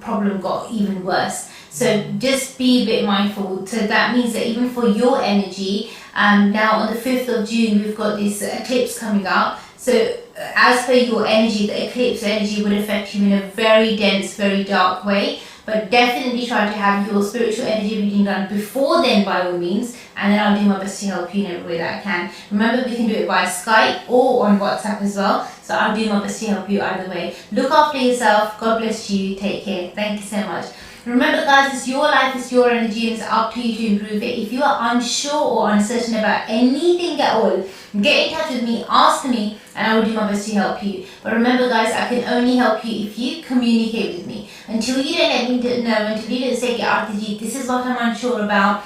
problem got even worse. So just be a bit mindful. So that means that even for your energy, now on the 5th of June, we've got this eclipse coming up. So as per your energy, the eclipse energy would affect you in a very dense, very dark way. But definitely try to have your spiritual energy reading done before then, by all means, and then I'll do my best to help you in every way that I can. Remember, we can do it via Skype or on WhatsApp as well, so I'll do my best to help you either way. Look after yourself. God bless you. Take care. Thank you so much. Remember, guys, it's your life, it's your energy, and it's up to you to improve it. If you are unsure or uncertain about anything at all, get in touch with me, ask me, and I will do my best to help you. But remember, guys, I can only help you if you communicate with me. Until you don't let me know, until you don't say, Arti ji, this is what I'm unsure about,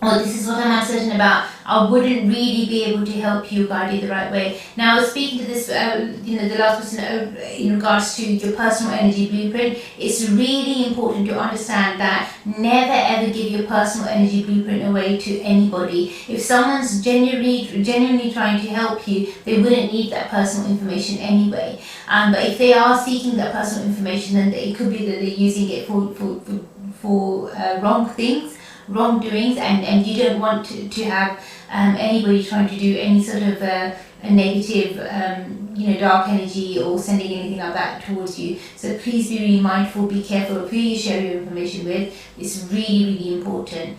or this is what I'm uncertain about, I wouldn't really be able to help you guide you the right way. Now, speaking to this, the last person in regards to your personal energy blueprint, it's really important to understand that never ever give your personal energy blueprint away to anybody. If someone's genuinely trying to help you, they wouldn't need that personal information anyway. But if they are seeking that personal information, then it could be that they're using it for wrong things, wrongdoings, and you don't want to have anybody trying to do any sort of a negative dark energy or sending anything like that towards you. So please be really mindful, be careful of who you share your information with. It's really important.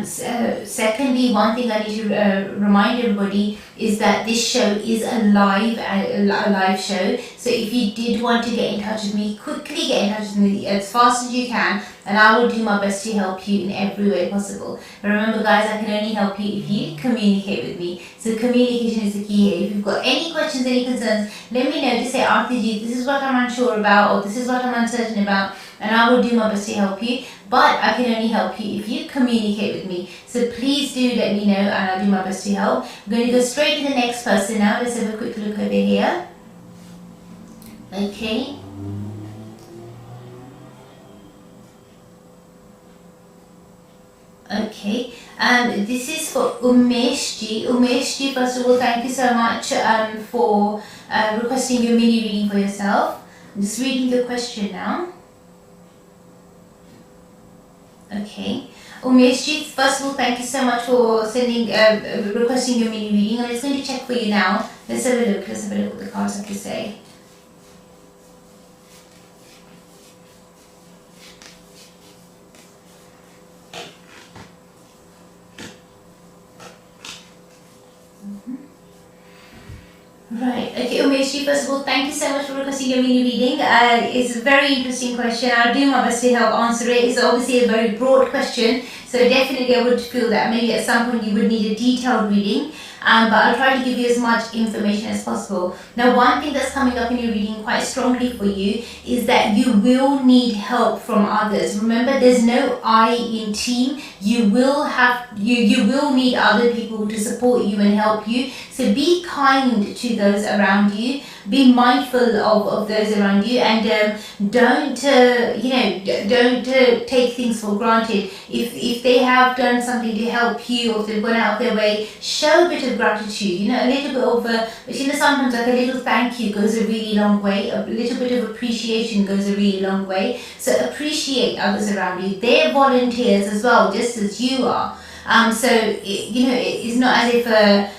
Secondly, one thing I need to remind everybody is that this show is a live show. So if you did want to get in touch with me, quickly get in touch with me as fast as you can, and I will do my best to help you in every way possible. But remember, guys, I can only help you if you communicate with me. So communication is the key here. If you've got any questions, any concerns, let me know. Just say, Arti ji, this is what I'm unsure about, or this is what I'm uncertain about, and I will do my best to help you. But I can only help you if you communicate with me. So please do let me know, and I'll do my best to help. I'm going to go straight to the next person now. Let's have a quick look over here. Okay. Okay. This is for Umesh ji. Umesh ji, first of all, thank you so much for requesting your mini reading for yourself. I'm just reading the question now. Okay. Umesh ji, first of all, thank you so much for requesting your mini reading. I'm just going to check for you now. Let's have a look. Let's have a look what the cards have to say. Right, okay, Umesh, first of all, thank you so much for requesting your mini reading. It's a very interesting question. I'll do my best to help answer it. It's obviously a very broad question, so definitely I would feel that maybe at some point you would need a detailed reading. But I'll try to give you as much information as possible. Now, one thing that's coming up in your reading quite strongly for you is that you will need help from others. Remember, there's no I in team. You will need other people to support you and help you. So be kind to those around you. Be mindful of those around you, and don't take things for granted. If they have done something to help you, or if they've gone out of their way, show a bit of gratitude. A little bit of sometimes like a little thank you goes a really long way. A little bit of appreciation goes a really long way. So appreciate others around you. They're volunteers as well, just as you are. It's not as if they're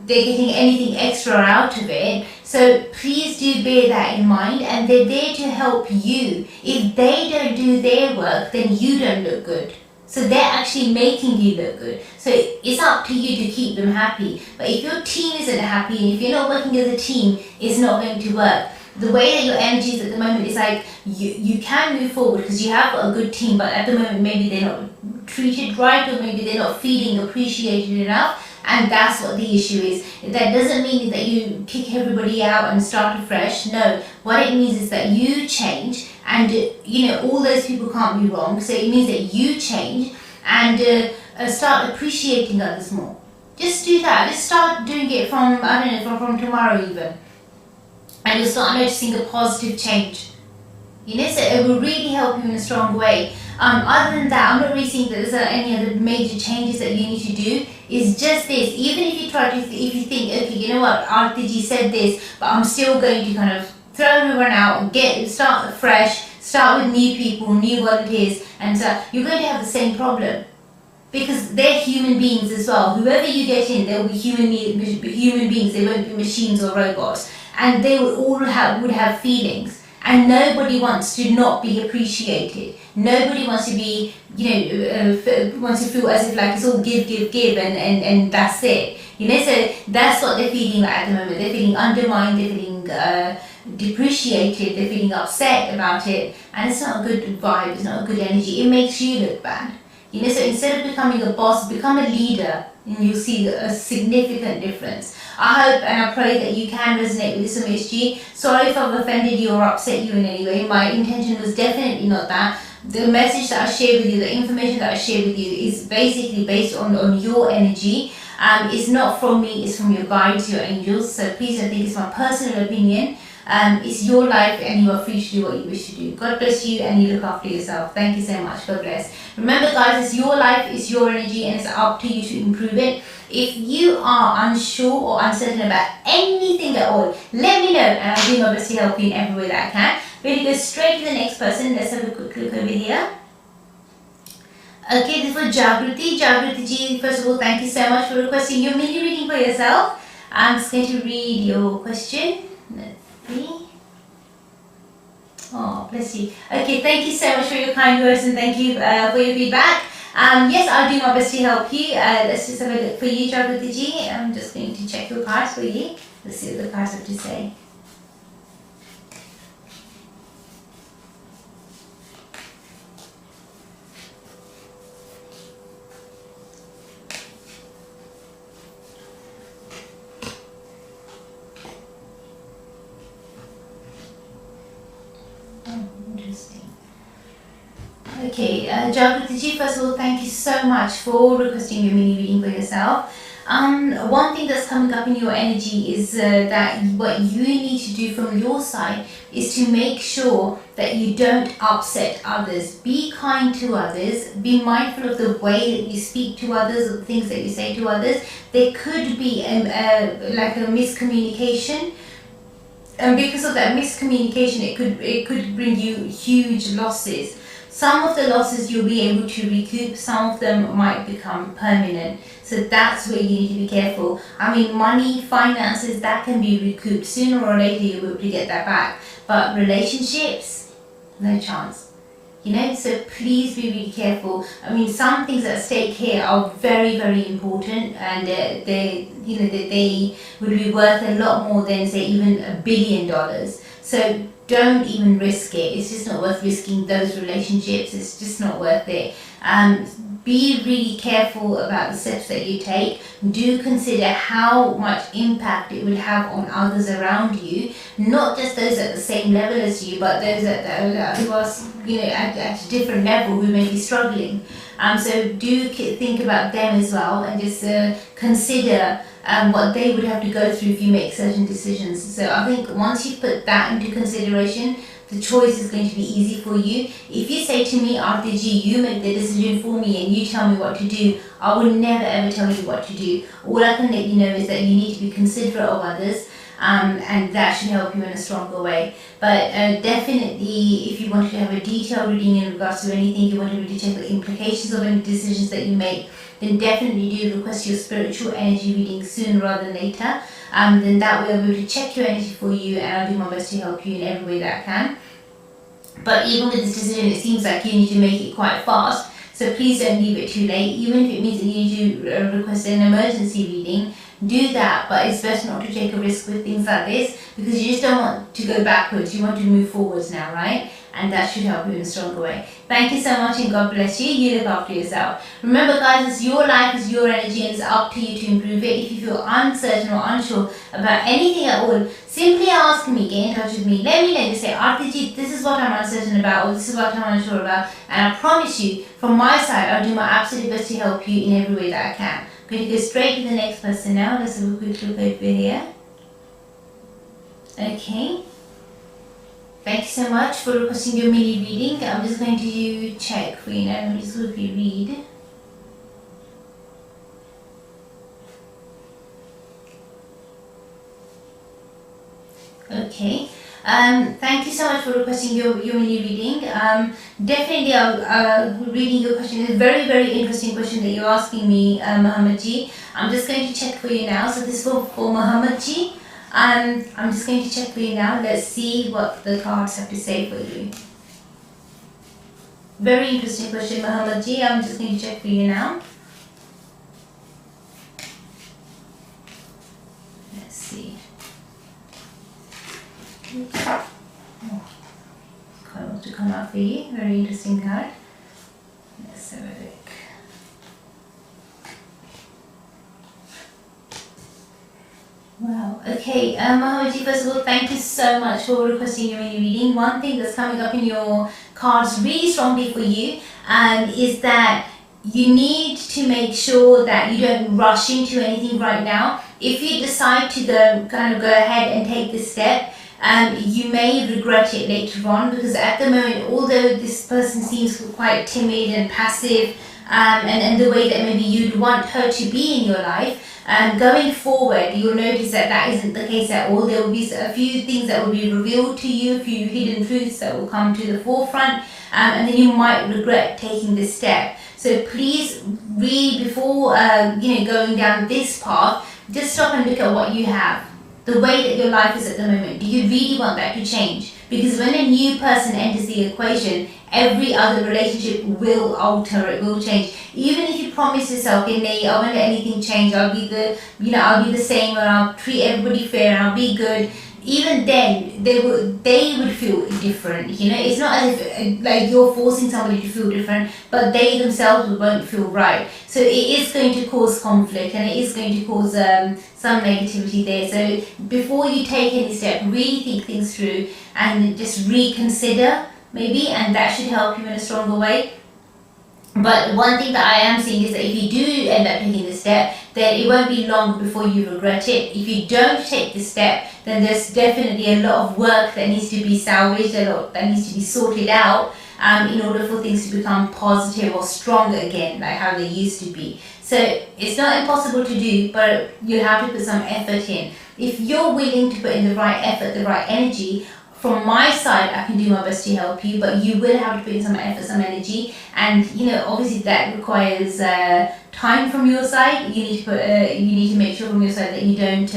getting anything extra out of it. So please do bear that in mind, and they're there to help you. If they don't do their work, then you don't look good. So they're actually making you look good. So it's up to you to keep them happy. But if your team isn't happy, and if you're not working as a team, it's not going to work. The way that your energy is at the moment is like you can move forward because you have a good team, but at the moment maybe they're not treated right, or maybe they're not feeling appreciated enough. And that's what the issue is. That doesn't mean that you kick everybody out and start afresh. No, what it means is that you change, and all those people can't be wrong. So it means that you change and start appreciating others more. Just do that. Just start doing it from from tomorrow even, and you'll start noticing a positive change. So it will really help you in a strong way. Other than that, I'm not really seeing that there's any other major changes that you need to do. It's just this. Even if you if you think, okay, you know what, Arti ji said this, but I'm still going to kind of throw everyone out, out, start fresh, start with new people, new volunteers, and you're going to have the same problem. Because they're human beings as well. Whoever you get in, there will be human beings. They won't be machines or robots, and they will all have feelings. And nobody wants to not be appreciated. Nobody wants to be, wants to feel as if like it's all give, and that's it. So that's what they're feeling like at the moment. They're feeling undermined. They're feeling depreciated. They're feeling upset about it, and it's not a good vibe. It's not a good energy. It makes you look bad. So instead of becoming a boss, become a leader, and you'll see a significant difference. I hope and I pray that you can resonate with this MSG. Sorry if I've offended you or upset you in any way. My intention was definitely not that. The message that I share with you, the information that I share with you is basically based on your energy. It's not from me, it's from your guides, your angels. So please don't think it's my personal opinion. It's your life and you are free to do what you wish to do. God bless you and you look after yourself. Thank you so much. God bless. Remember guys, it's your life, it's your energy, and it's up to you to improve it. If you are unsure or uncertain about anything at all, let me know and I'll do my best to help you in every way that I can. We're going to go straight to the next person. Let's have a quick look over here. Okay, this was Jagruti. Jagruti ji, first of all, thank you so much for requesting your mini reading for yourself. I'm just going to read your question. Oh, bless you. Okay, thank you so much for your kind words and thank you for your feedback. Yes, I'll do my best to help you. Let's just have a look for you, Jagruti ji. I'm just going to check your cards for you. Let's see what the cards have to say. Interesting. Okay, Jagruti ji, first of all, thank you so much for requesting your mini reading for yourself. One thing that's coming up in your energy is that what you need to do from your side is to make sure that you don't upset others. Be kind to others. Be mindful of the way that you speak to others, or the things that you say to others. There could be like a miscommunication. And because of that miscommunication, it could bring you huge losses. Some of the losses you'll be able to recoup, some of them might become permanent. So that's where you need to be careful. I mean, money, finances, that can be recouped. Sooner or later you'll be able to get that back. But relationships, no chance. So please be really careful. I mean, some things at stake here are very, very important, and they would be worth a lot more than, say, even $1 billion. So don't even risk it. It's just not worth risking those relationships. It's just not worth it. Be really careful about the steps that you take. Do consider how much impact it will have on others around you, not just those at the same level as you, but those who are at a different level who may be struggling. So do think about them as well, and just consider what they would have to go through if you make certain decisions. So I think once you put that into consideration, the choice is going to be easy for you. If you say to me, Arti ji, you make the decision for me and you tell me what to do, I will never ever tell you what to do. All I can let you know is that you need to be considerate of others, and that should help you in a stronger way. But definitely, if you want to have a detailed reading in regards to anything, you want to really check the implications of any decisions that you make, then definitely do request your spiritual energy reading sooner rather than later. Then that way I'll be able to check your energy for you, and I'll do my best to help you in every way that I can. But even with this decision, it seems like you need to make it quite fast. So please don't leave it too late. Even if it means that you need to request an emergency reading, do that. But it's best not to take a risk with things like this, because you just don't want to go backwards. You want to move forwards now, right? And that should help you in a stronger way. Thank you so much, and God bless you. You look after yourself. Remember guys, it's your life, it's your energy, and it's up to you to improve it. If you feel uncertain or unsure about anything at all, simply ask me, get in touch with me. Let me know. Just say, Arti ji, this is what I'm uncertain about, or this is what I'm unsure about. And I promise you, from my side, I'll do my absolute best to help you in every way that I can. I'm going to go straight to the next person now. Let's have a quick look over here. Okay. Thank you so much for requesting your mini reading. I'm just going to check for you now. Let me just quickly read. Okay. Thank you so much for requesting your mini reading. Definitely, reading your question. It's a very, very interesting question that you're asking me, Muhammad Ji. I'm just going to check for you now. So this is for Muhammad Ji. I'm just going to check for you now. Let's see what the cards have to say for you. Very interesting question, Muhammad Ji. I'm just going to check for you now. Let's see. Oh, card wants to come out for you. Very interesting card. Let's have a look. Wow. Okay, Mohammed, first of all, thank you so much for requesting your mini reading. One thing that's coming up in your cards really strongly for you is that you need to make sure that you don't rush into anything right now. If you decide to go ahead and take this step, you may regret it later on, because at the moment, although this person seems quite timid and passive, and the way that maybe you'd want her to be in your life, going forward, you'll notice that that isn't the case at all. There will be a few things that will be revealed to you, a few hidden truths that will come to the forefront, and then you might regret taking this step. So please, before going down this path, just stop and look at what you have. The way that your life is at the moment, do you really want that to change? Because when a new person enters the equation, every other relationship will alter, it will change. Even if you promise yourself, I won't let anything change, I'll be the same, or I'll treat everybody fair, and I'll be good. Even then, they would feel different. It's not as if like you're forcing somebody to feel different, but they themselves won't feel right. So it is going to cause conflict, and it is going to cause some negativity there. So before you take any step, really think things through and just reconsider maybe, and that should help you in a stronger way. But one thing that I am seeing is that if you do end up taking this step, then it won't be long before you regret it. If you don't take this step, then there's definitely a lot of work that needs to be salvaged, a lot that needs to be sorted out in order for things to become positive or stronger again, like how they used to be. So it's not impossible to do, but you have to put some effort in. If you're willing to put in the right effort, the right energy, from my side, I can do my best to help you, but you will have to put in some effort, some energy, and obviously that requires time from your side. You need to make sure from your side that you don't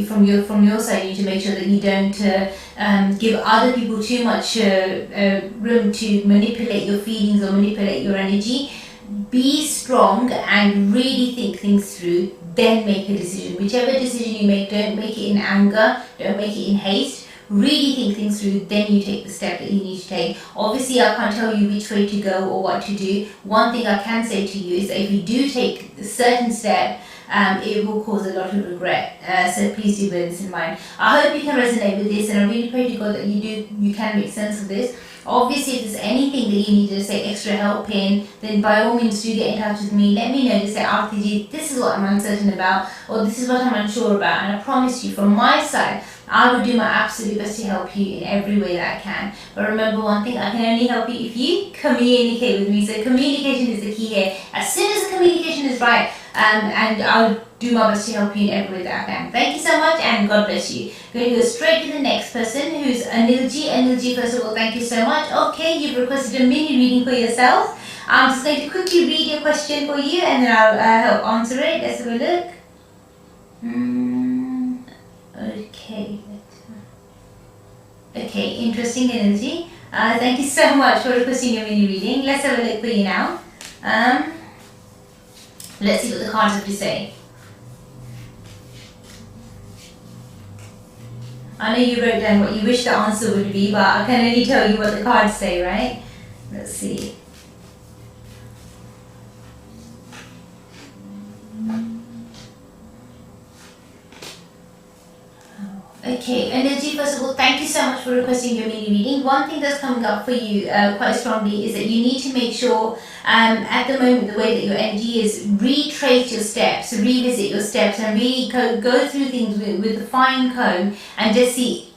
from your side. You need to make sure that you don't give other people too much room to manipulate your feelings or manipulate your energy. Be strong and really think things through, then make a decision. Whichever decision you make, don't make it in anger, don't make it in haste. Really think things through, then you take the step that you need to take. Obviously, I can't tell you which way to go or what to do. One thing I can say to you is that if you do take a certain step, it will cause a lot of regret. So please do bear this in mind. I hope you can resonate with this, and I really pray to God that you can make sense of this. Obviously, if there's anything that you need to say extra help in, then by all means do get in touch with me. Let me know. Just say, Arti ji, this is what I'm uncertain about, or this is what I'm unsure about, and I promise you, from my side, I will do my absolute best to help you in every way that I can. But remember one thing, I can only help you if you communicate with me. So communication is the key here. As soon as the communication is right, and I'll do my best to help you in every way that I can. Thank you so much, and God bless you. Going to go straight to the next person, who's Anilji. Anilji, first of all, thank you so much. Okay, you've requested a mini reading for yourself. I'm just going to quickly read your question for you, and then I'll help answer it. Let's have a look. Okay, interesting energy. Thank you so much for requesting your mini reading. Let's have a look for you now. Let's see what the cards have to say. I know you wrote down what you wish the answer would be, but I can only tell you what the cards say, right? Let's see. Okay, Energy, first of all, thank you so much for requesting your mini reading. One thing that's coming up for you quite strongly is that you need to make sure at the moment, the way that your energy is, retrace your steps, revisit your steps, and really go through things with a fine comb and just see,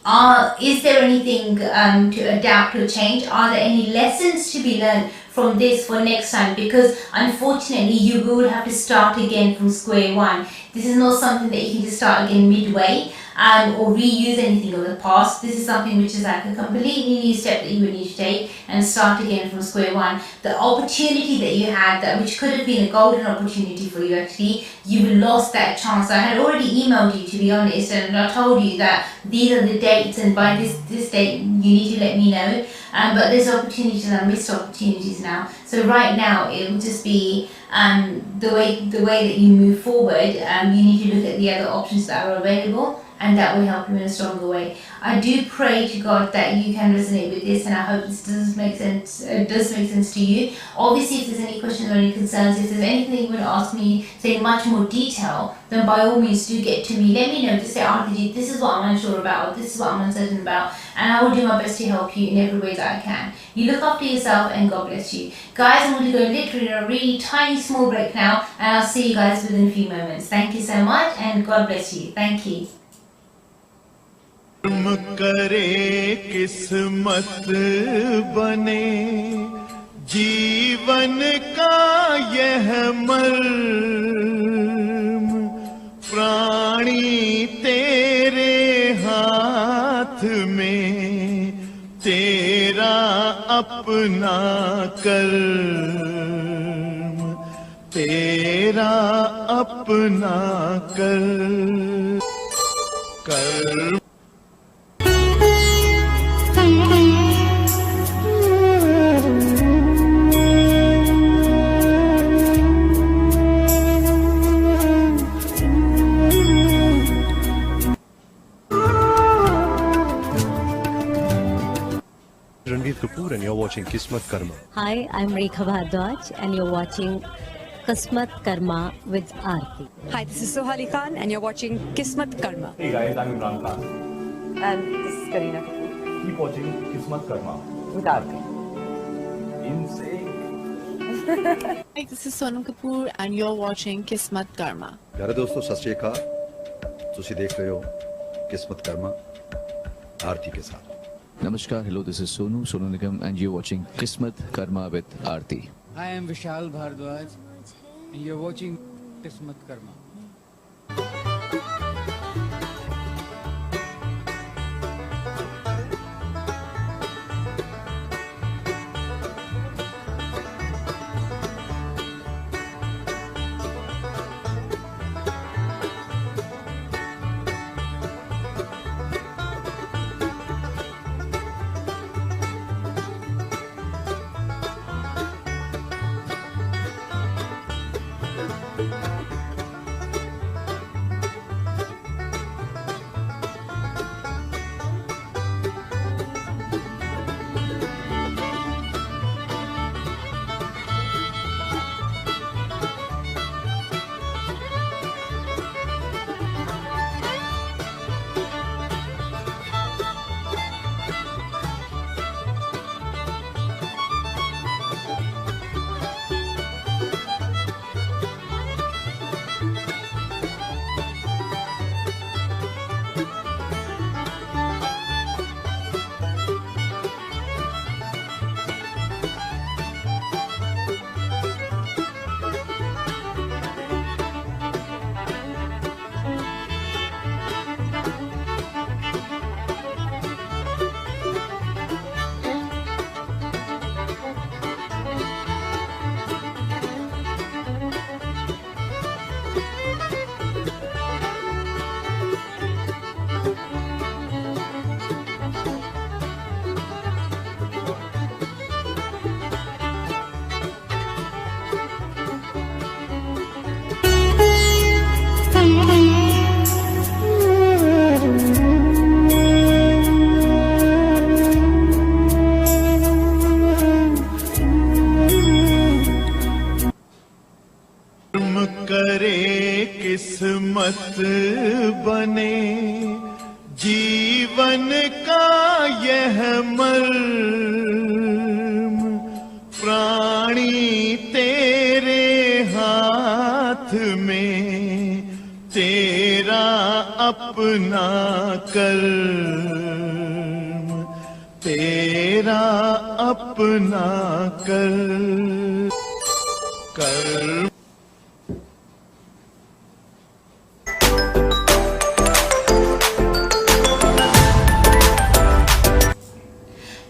is there anything to adapt or change? Are there any lessons to be learned from this for next time? Because unfortunately, you will have to start again from square one. This is not something that you can just start again midway. or reuse anything of the past. This is something which is like a completely new step that you would need to take and start again from square one. The opportunity that you had, that which could have been a golden opportunity for you actually, you've lost that chance. I had already emailed you, to be honest, and I told you that these are the dates, and by this date you need to let me know. But there's opportunities and missed opportunities now. So right now it will just be the way that you move forward. You need to look at the other options that are available, and that will help you in a stronger way. I do pray to God that you can resonate with this, and I hope this does make sense. Does make sense to you. Obviously, if there's any questions or any concerns, if there's anything you want to ask me, say in much more detail, then by all means do get to me. Let me know. Just say, Arti, this is what I'm unsure about, or this is what I'm uncertain about, and I will do my best to help you in every way that I can. You look after yourself, and God bless you, guys. I'm going to go literally in a really tiny small break now, and I'll see you guys within a few moments. Thank you so much, and God bless you. Thank you. कर्म करे किस्मत बने जीवन का यह मर्म प्राणी तेरे हाथ में तेरा अपना कर्म तेरा अपना कर्म Kapoor and you're watching Kismatkarma. Hi, I'm Rekha Bhardwaj and you're watching Kismatkarma with Arti. Hi, this is Sohali Khan and you're watching Kismatkarma. Hey guys, I'm Imran Khan. And this is Kareena Kapoor Keep watching Kismatkarma. with Arti. Insane. Hi, this is Sonam Kapoor and you're watching Kismatkarma. प्यारे दोस्तों सत श्री अकाल ਤੁਸੀਂ देख रहे हो किस्मतकर्मा आरती के साथ। Namaskar, hello, this is Sonu Nigam, and you're watching Kismatkarma with Arti. I am Vishal Bhardwaj and you're watching Kismatkarma. किस्मत बने जीवन का यह मर्म प्राणी तेरे हाथ में तेरा अपना कर्म तेरा अपना कर्म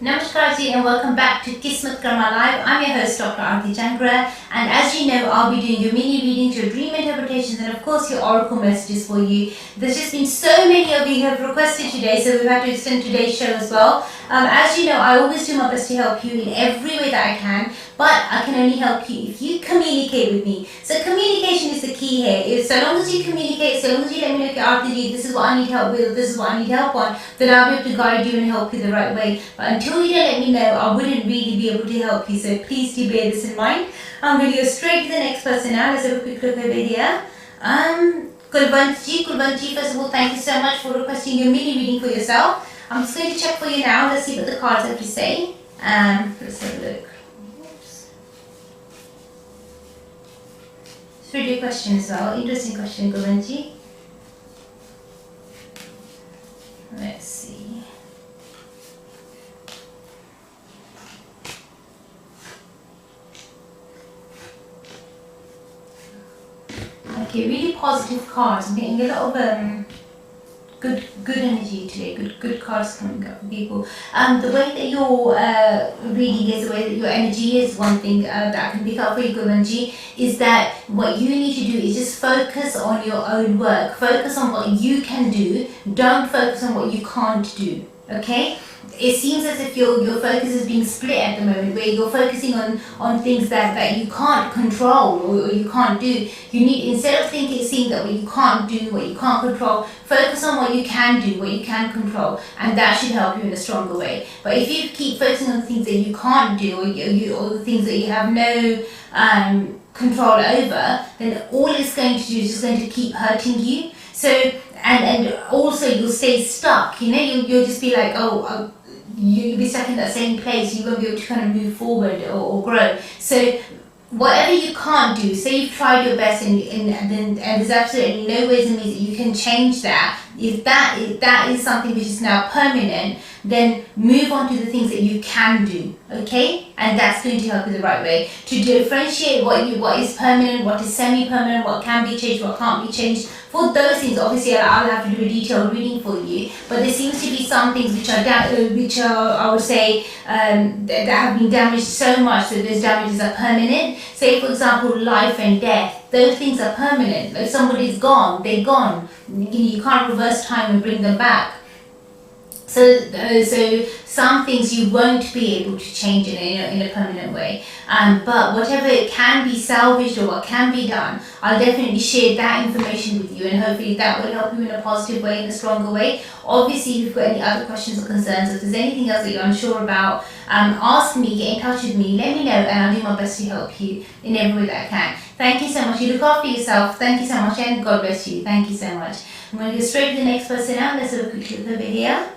Namaskar ji and welcome back to Kismatkarma Live. I'm your host Dr Arti Jangra, and as you know, I'll be doing your mini readings, your dream interpretations, and of course your oracle messages for you. There's just been so many of you who have requested today, so we've had to extend today's show as well. As you know, I always do my best to help you in every way that I can, but I can only help you if you communicate with me. So communication is the key here. So long as you communicate, so long as you let me know, Arti, this is what I need help with, this is what I need help on, then I'll be able to guide you and help you the right way. But until you don't let me know, I wouldn't really be able to help you. So please do bear this in mind. I'm going to go straight to the next person now. Let's have a quick look over here. Kulvanji, first of all, thank you so much for requesting your mini reading for yourself. I'm just going to check for you now. Let's see what the cards have to say. Let's have a look. It's a pretty good question as well. Interesting question, Kulvanji. Let's see. Okay, really positive cards. I'm getting a lot of good energy today. Good cards coming up for people. The way that your reading is, the way that your energy is, one thing that I can pick up for you, Govinji, is that what you need to do is just focus on your own work. Focus on what you can do. Don't focus on what you can't do. Okay? It seems as if your focus is being split at the moment, where you're focusing on things that you can't control or you can't do. You need, instead of seeing that what you can't do, what you can't control, focus on what you can do, what you can control, and that should help you in a stronger way. But if you keep focusing on the things that you can't do, or the things that you have no control over, then all it's going to do is just going to keep hurting you. So, and also you'll stay stuck, you know, you'll just be like, you'll be stuck in that same place. You won't be able to kind of move forward or grow. So whatever you can't do, say you've tried your best and there's absolutely no ways and means that you can change that. If that is something which is now permanent, then move on to the things that you can do, okay? And that's going to help you the right way. To differentiate what is permanent, what is semi-permanent, what can be changed, what can't be changed. For those things, obviously, I'll have to do a detailed reading for you. But there seems to be some things which are I would say, that have been damaged so much that those damages are permanent. Say, for example, life and death. Those things are permanent. If somebody's gone, they're gone. You can't reverse time and bring them back. So some things you won't be able to change in a permanent way. But whatever can be salvaged or what can be done, I'll definitely share that information with you, and hopefully that will help you in a positive way, in a stronger way. Obviously, if you've got any other questions or concerns, if there's anything else that you're unsure about, ask me, get in touch with me, let me know, and I'll do my best to help you in every way that I can. Thank you so much. You look after yourself. Thank you so much, and God bless you. Thank you so much. I'm going to go straight to the next person now. Let's have a quick look over here.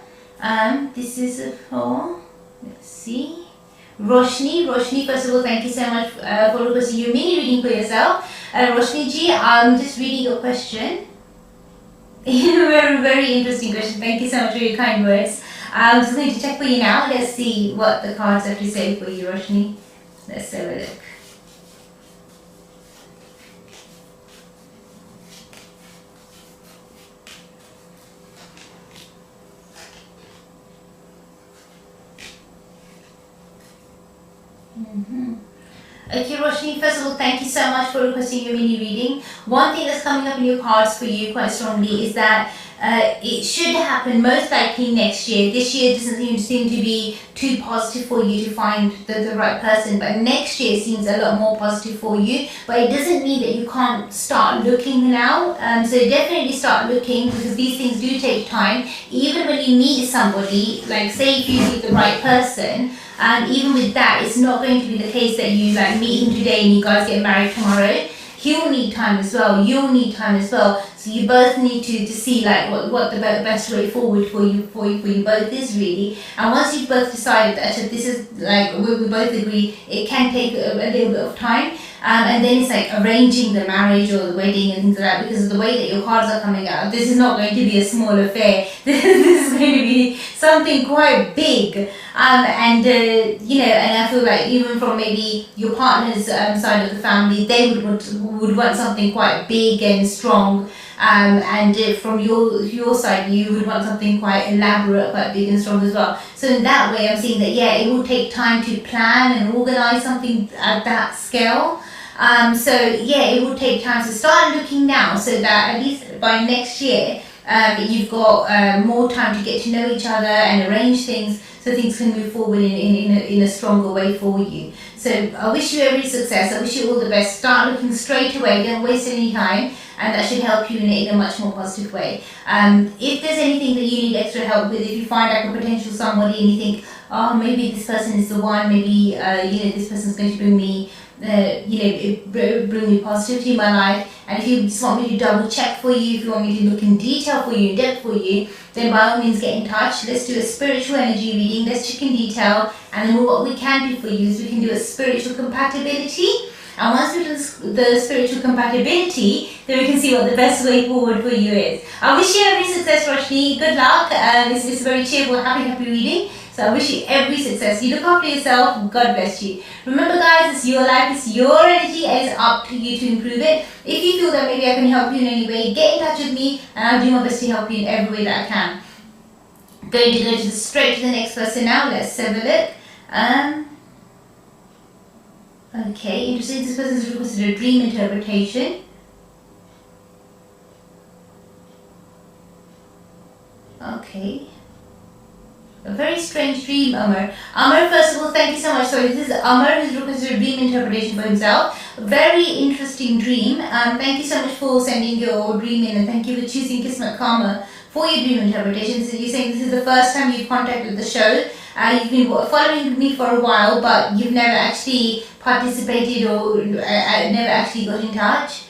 This is for, let's see, Roshni. Roshni, first of all, thank you so much for requesting your mini reading for yourself. Roshni ji, I'm just reading your question. Very, very interesting question. Thank you so much for your kind words. I'm just going to check for you now. Let's see what the cards have to say for you, Roshni. Let's have a look. Okay, Roshni, first of all, thank you so much for requesting your mini reading. One thing that's coming up in your cards for you quite strongly is that it should happen most likely next year. This year doesn't seem to be too positive for you to find the right person, but next year seems a lot more positive for you. But it doesn't mean that you can't start looking now. So definitely start looking, because these things do take time. Even when you meet somebody, like say if you meet the right person, even with that, it's not going to be the case that you like meet him today and you guys get married tomorrow. He'll need time as well. You'll need time as well. So you both need to see like what the best way forward for you both is really. And once you've both decided that this is like we both agree, it can take a little bit of time. And then it's like arranging the marriage or the wedding and things like that, because of the way that your cards are coming out. This is not going to be a small affair. This is going to be something quite big. And I feel like even from maybe your partner's side of the family, they would want something quite big and strong. and from your side you would want something quite elaborate, quite big and strong as well. So in that way I'm seeing that it will take time to plan and organize something at that scale. So it will take time. So start looking now, so that at least by next year you've got more time to get to know each other and arrange things so things can move forward in a stronger way for you. So I wish you every success. I wish you all the best. Start looking straight away. Don't waste any time, and that should help you in a much more positive way. If there's anything that you need extra help with, if you find like a potential somebody and you think, oh, maybe this person is the one, maybe this person's going to bring me bring me positivity in my life, and if you just want me to double check for you, if you want me to look in detail for you, in depth for you, then by all means get in touch. Let's do a spiritual energy reading. Let's check in detail, and then what we can do for you is we can do a spiritual compatibility. And once we do the spiritual compatibility, then we can see what the best way forward for you is. I wish you every success, Roshni. Good luck. It's a very cheerful, happy reading. So I wish you every success. You look after yourself. God bless you. Remember, guys, it's your life, it's your energy, and it's up to you to improve it. If you feel that maybe I can help you in any way, get in touch with me, and I'll do my best to help you in every way that I can. Going to go straight to the next person now. Let's have a look. Okay, interesting. This person is requested a dream interpretation. Okay. A very strange dream, Amar. Amar, first of all, thank you so much. Sorry, this is Amar who's requested a dream interpretation for himself. Very interesting dream. Thank you so much for sending your dream in, and thank you for choosing Kismatkarma for your dream interpretation. So you're saying this is the first time you've contacted the show. You've been following me for a while, but you've never actually participated or never actually got in touch.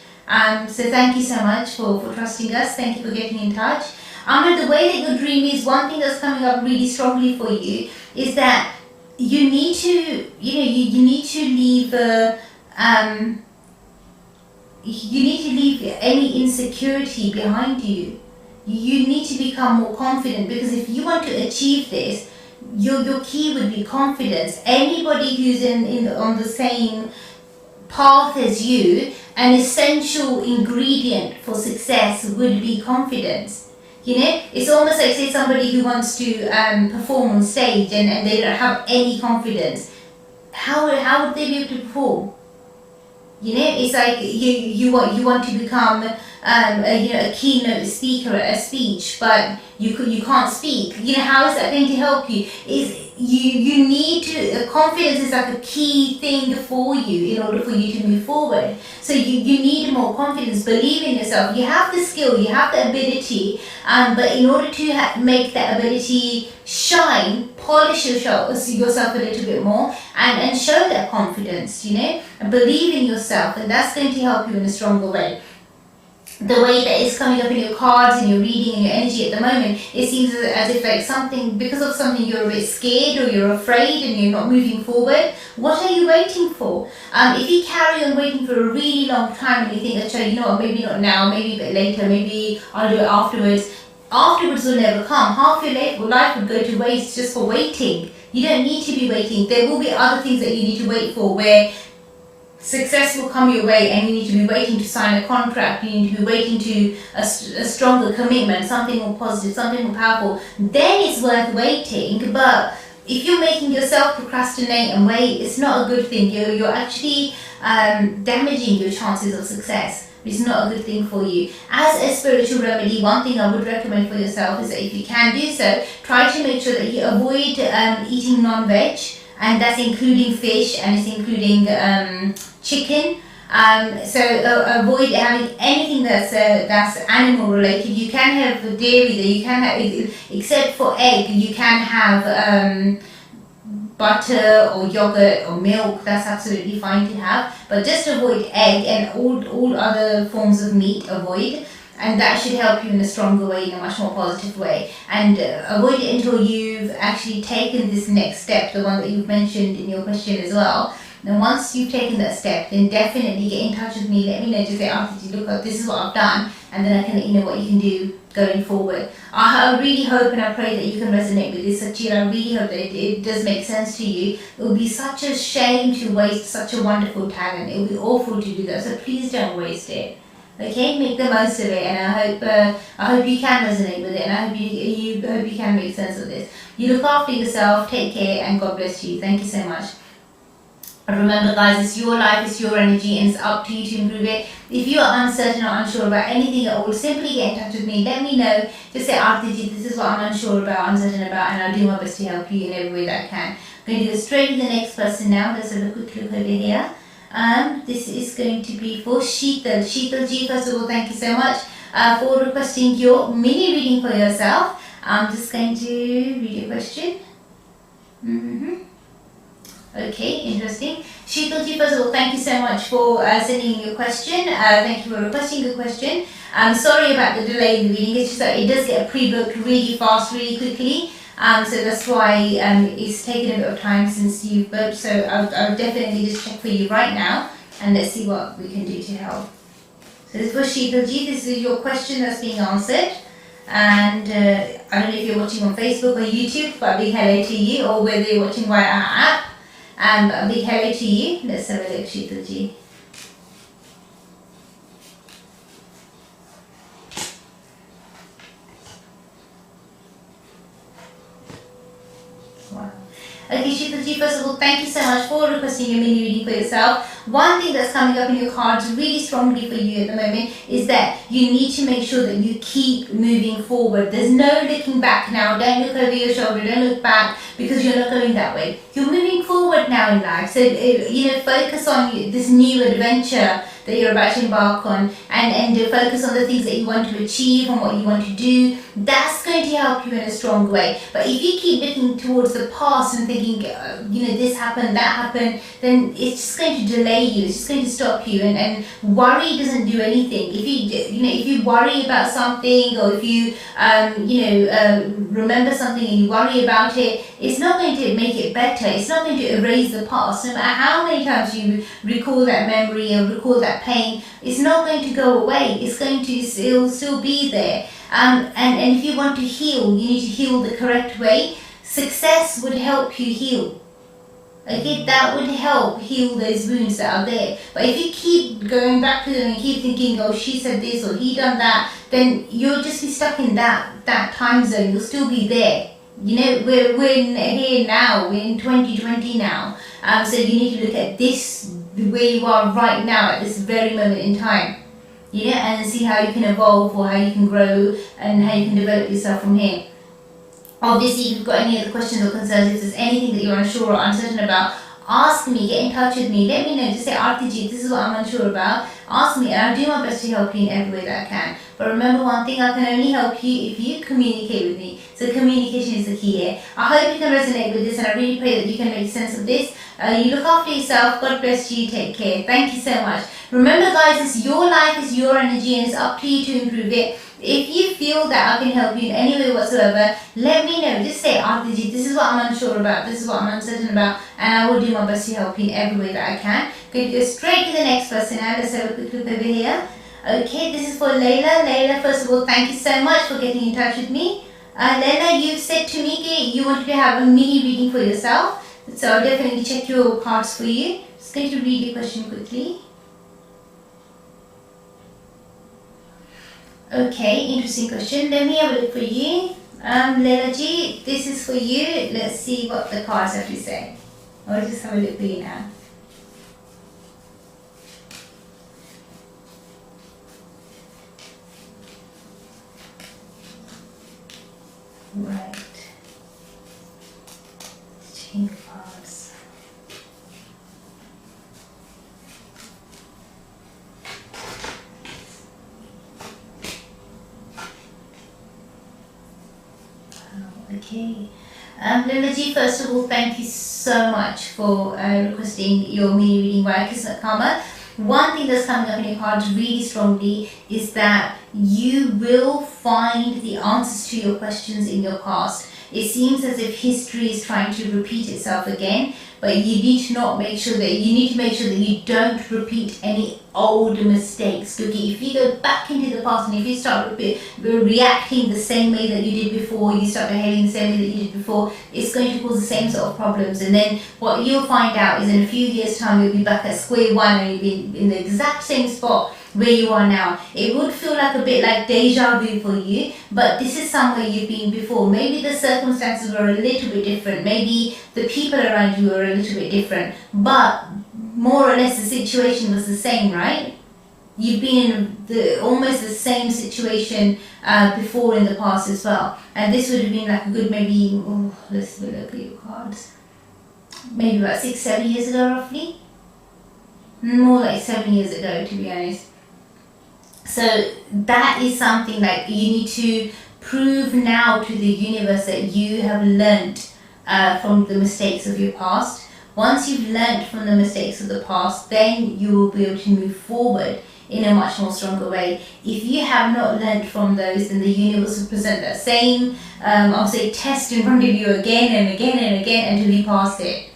So thank you so much for trusting us. Thank you for getting in touch. The way that your dream is, one thing that's coming up really strongly for you is that you need to, you need to leave any insecurity behind you. You need to become more confident, because if you want to achieve this, your key would be confidence. Anybody who's on the same path as you, an essential ingredient for success would be confidence. It's almost like, say, somebody who wants to perform on stage and they don't have any confidence. How would they be able to perform? It's like you want to become a keynote speaker at a speech, but you can't speak. How is that going to help you? You need to, confidence is like a key thing for you in order for you to move forward. So you need more confidence. Believe in yourself. You have the skill, you have the ability, but in order to make that ability shine, polish yourself a little bit more, and show that confidence, and believe in yourself, and that's going to help you in a stronger way. The way that it's coming up in your cards and your reading and your energy at the moment, it seems as if like because of something you're a bit scared or you're afraid and you're not moving forward. What are you waiting for? If you carry on waiting for a really long time and you think, what, maybe not now, maybe a bit later, maybe I'll do it afterwards will never come. Half your life would go to waste just for waiting. You don't need to be waiting. There will be other things that you need to wait for, where success will come your way and you need to be waiting to sign a contract, you need to be waiting to a stronger commitment, something more positive, something more powerful. Then it's worth waiting. But if you're making yourself procrastinate and wait, it's not a good thing. You're actually damaging your chances of success. It's not a good thing for you. As a spiritual remedy, one thing I would recommend for yourself is that if you can do so, try to make sure that you avoid eating non-veg, and that's including fish, and it's including chicken. So avoid having anything that's animal related. You can have dairy, that you can have, except for egg, you can have butter or yogurt or milk. That's absolutely fine to have, but just avoid egg, and all other forms of meat avoid. And that should help you in a stronger way, in a much more positive way. And avoid it until you've actually taken this next step, the one that you've mentioned in your question as well. And once you've taken that step, then definitely get in touch with me. Let me know, just say, Arti, look, this is what I've done, and then I can let you know what you can do going forward. I really hope and I pray that you can resonate with this, Sachir. I really hope that it does make sense to you. It would be such a shame to waste such a wonderful talent. It would be awful to do that, so please don't waste it. Okay, make the most of it, and I hope you can resonate with it, and I hope you can make sense of this. You look after yourself, take care, and God bless you. Thank you so much. Remember, guys, it's your life, it's your energy, and it's up to you to improve it. If you are uncertain or unsure about anything at all, simply get in touch with me. Let me know. Just say, Arti ji, this is what I'm unsure about, uncertain about, and I'll do my best to help you in every way that I can. I'm going to go straight to the next person now. Let's have a quick look over here. This is going to be for Sheetal. Sheetal ji, first of all, thank you so much for requesting your mini reading for yourself. I'm just going to read your question. Okay, interesting. Sheetal ji, first of all, thank you so much for sending in your question. Thank you for requesting your question. I'm sorry about the delay in the reading. It's just that it does get pre-booked really fast, really quickly. So that's why it's taken a bit of time since you've booked. So I'll definitely just check for you right now, and let's see what we can do to help. So this is for Sheetal ji. This is your question that's being answered. And I don't know if you're watching on Facebook or YouTube, but a big hello to you, or whether you're watching via our app. A big hello to you. Let's have a look, Sheetal ji. Wow. Okay, Sheetal ji, first of all, thank you so much for requesting a mini reading for yourself. One thing that's coming up in your cards really strongly for you at the moment is that you need to make sure that you keep moving forward. There's no looking back now. Don't look over your shoulder. Don't look back, because you're not going that way. You're moving forward now in life. So, focus on this new adventure that you're about to embark on, and focus on the things that you want to achieve and what you want to do. That's going to help you in a strong way. But if you keep looking towards the past and thinking, this happened, that happened, then it's just going to delay you. It's just going to stop you. And worry doesn't do anything. If you worry about something, or if you remember something and you worry about it, it's not going to make it better. It's not going to erase the past. No matter how many times you recall that memory or recall that pain, it's not going to go away. It's going to still be there. And if you want to heal, you need to heal the correct way. Success would help you heal. Okay, that would help heal those wounds that are there. But if you keep going back to them and keep thinking, oh, she said this or he done that, then you'll just be stuck in that time zone. You'll still be there. We're here now. We're in 2020 now. So you need to look at this, where you are right now at this very moment in time. And see how you can evolve, or how you can grow, and how you can develop yourself from here. Obviously, if you've got any other questions or concerns, if there's anything that you're unsure or uncertain about, ask me, get in touch with me, let me know. Just say, Arti ji, this is what I'm unsure about. Ask me, and I'll do my best to help you in every way that I can. But remember one thing, I can only help you if you communicate with me. So communication is the key here. I hope you can resonate with this, and I really pray that you can make sense of this. You look after yourself. God bless you. Take care. Thank you so much. Remember, guys, it's your life, it's your energy, and it's up to you to improve it. If you feel that I can help you in any way whatsoever, let me know. Just say, Arti ji, this is what I'm unsure about, this is what I'm uncertain about, and I will do my best to help you in every way that I can. Going to go straight to the next person now. Let's have a quick look over here. Okay, this is for Layla. Layla, first of all, thank you so much for getting in touch with me. Layla, you've said to me that you wanted to have a mini reading for yourself. So I'll definitely check your cards for you. Just going to read your question quickly. Okay, interesting question. Let me have a look for you. Leila ji, this is for you. Let's see what the cards have to say. I'll just have a look for you now. Right. Change cards. Okay. Leila ji, first of all, thank you so much for requesting your mini reading via Kismatkarma. One thing that's coming up in your cards really strongly is that you will find the answers to your questions in your past. It seems as if history is trying to repeat itself again, but you need to make sure that you don't repeat any old mistakes. Because if you go back into the past and if you start reacting the same way that you did before, you start behaving the same way that you did before, it's going to cause the same sort of problems. And then what you'll find out is in a few years' time, you'll be back at square one and you'll be in the exact same spot. where you are now. It would feel like a bit like deja vu for you, but this is somewhere you've been before. Maybe the circumstances were a little bit different. Maybe the people around you were a little bit different, but more or less the situation was the same, right? You've been in almost the same situation before in the past as well. And this would have been like a good maybe, let's have a look at your cards. Maybe about 6-7 years ago roughly. More like 7 years ago, to be honest. So that is something like you need to prove now to the universe that you have learnt from the mistakes of your past. Once you've learnt from the mistakes of the past, then you will be able to move forward in a much more stronger way. If you have not learnt from those, then the universe will present that same, I'll say, test in front of you again and again and again until you pass it.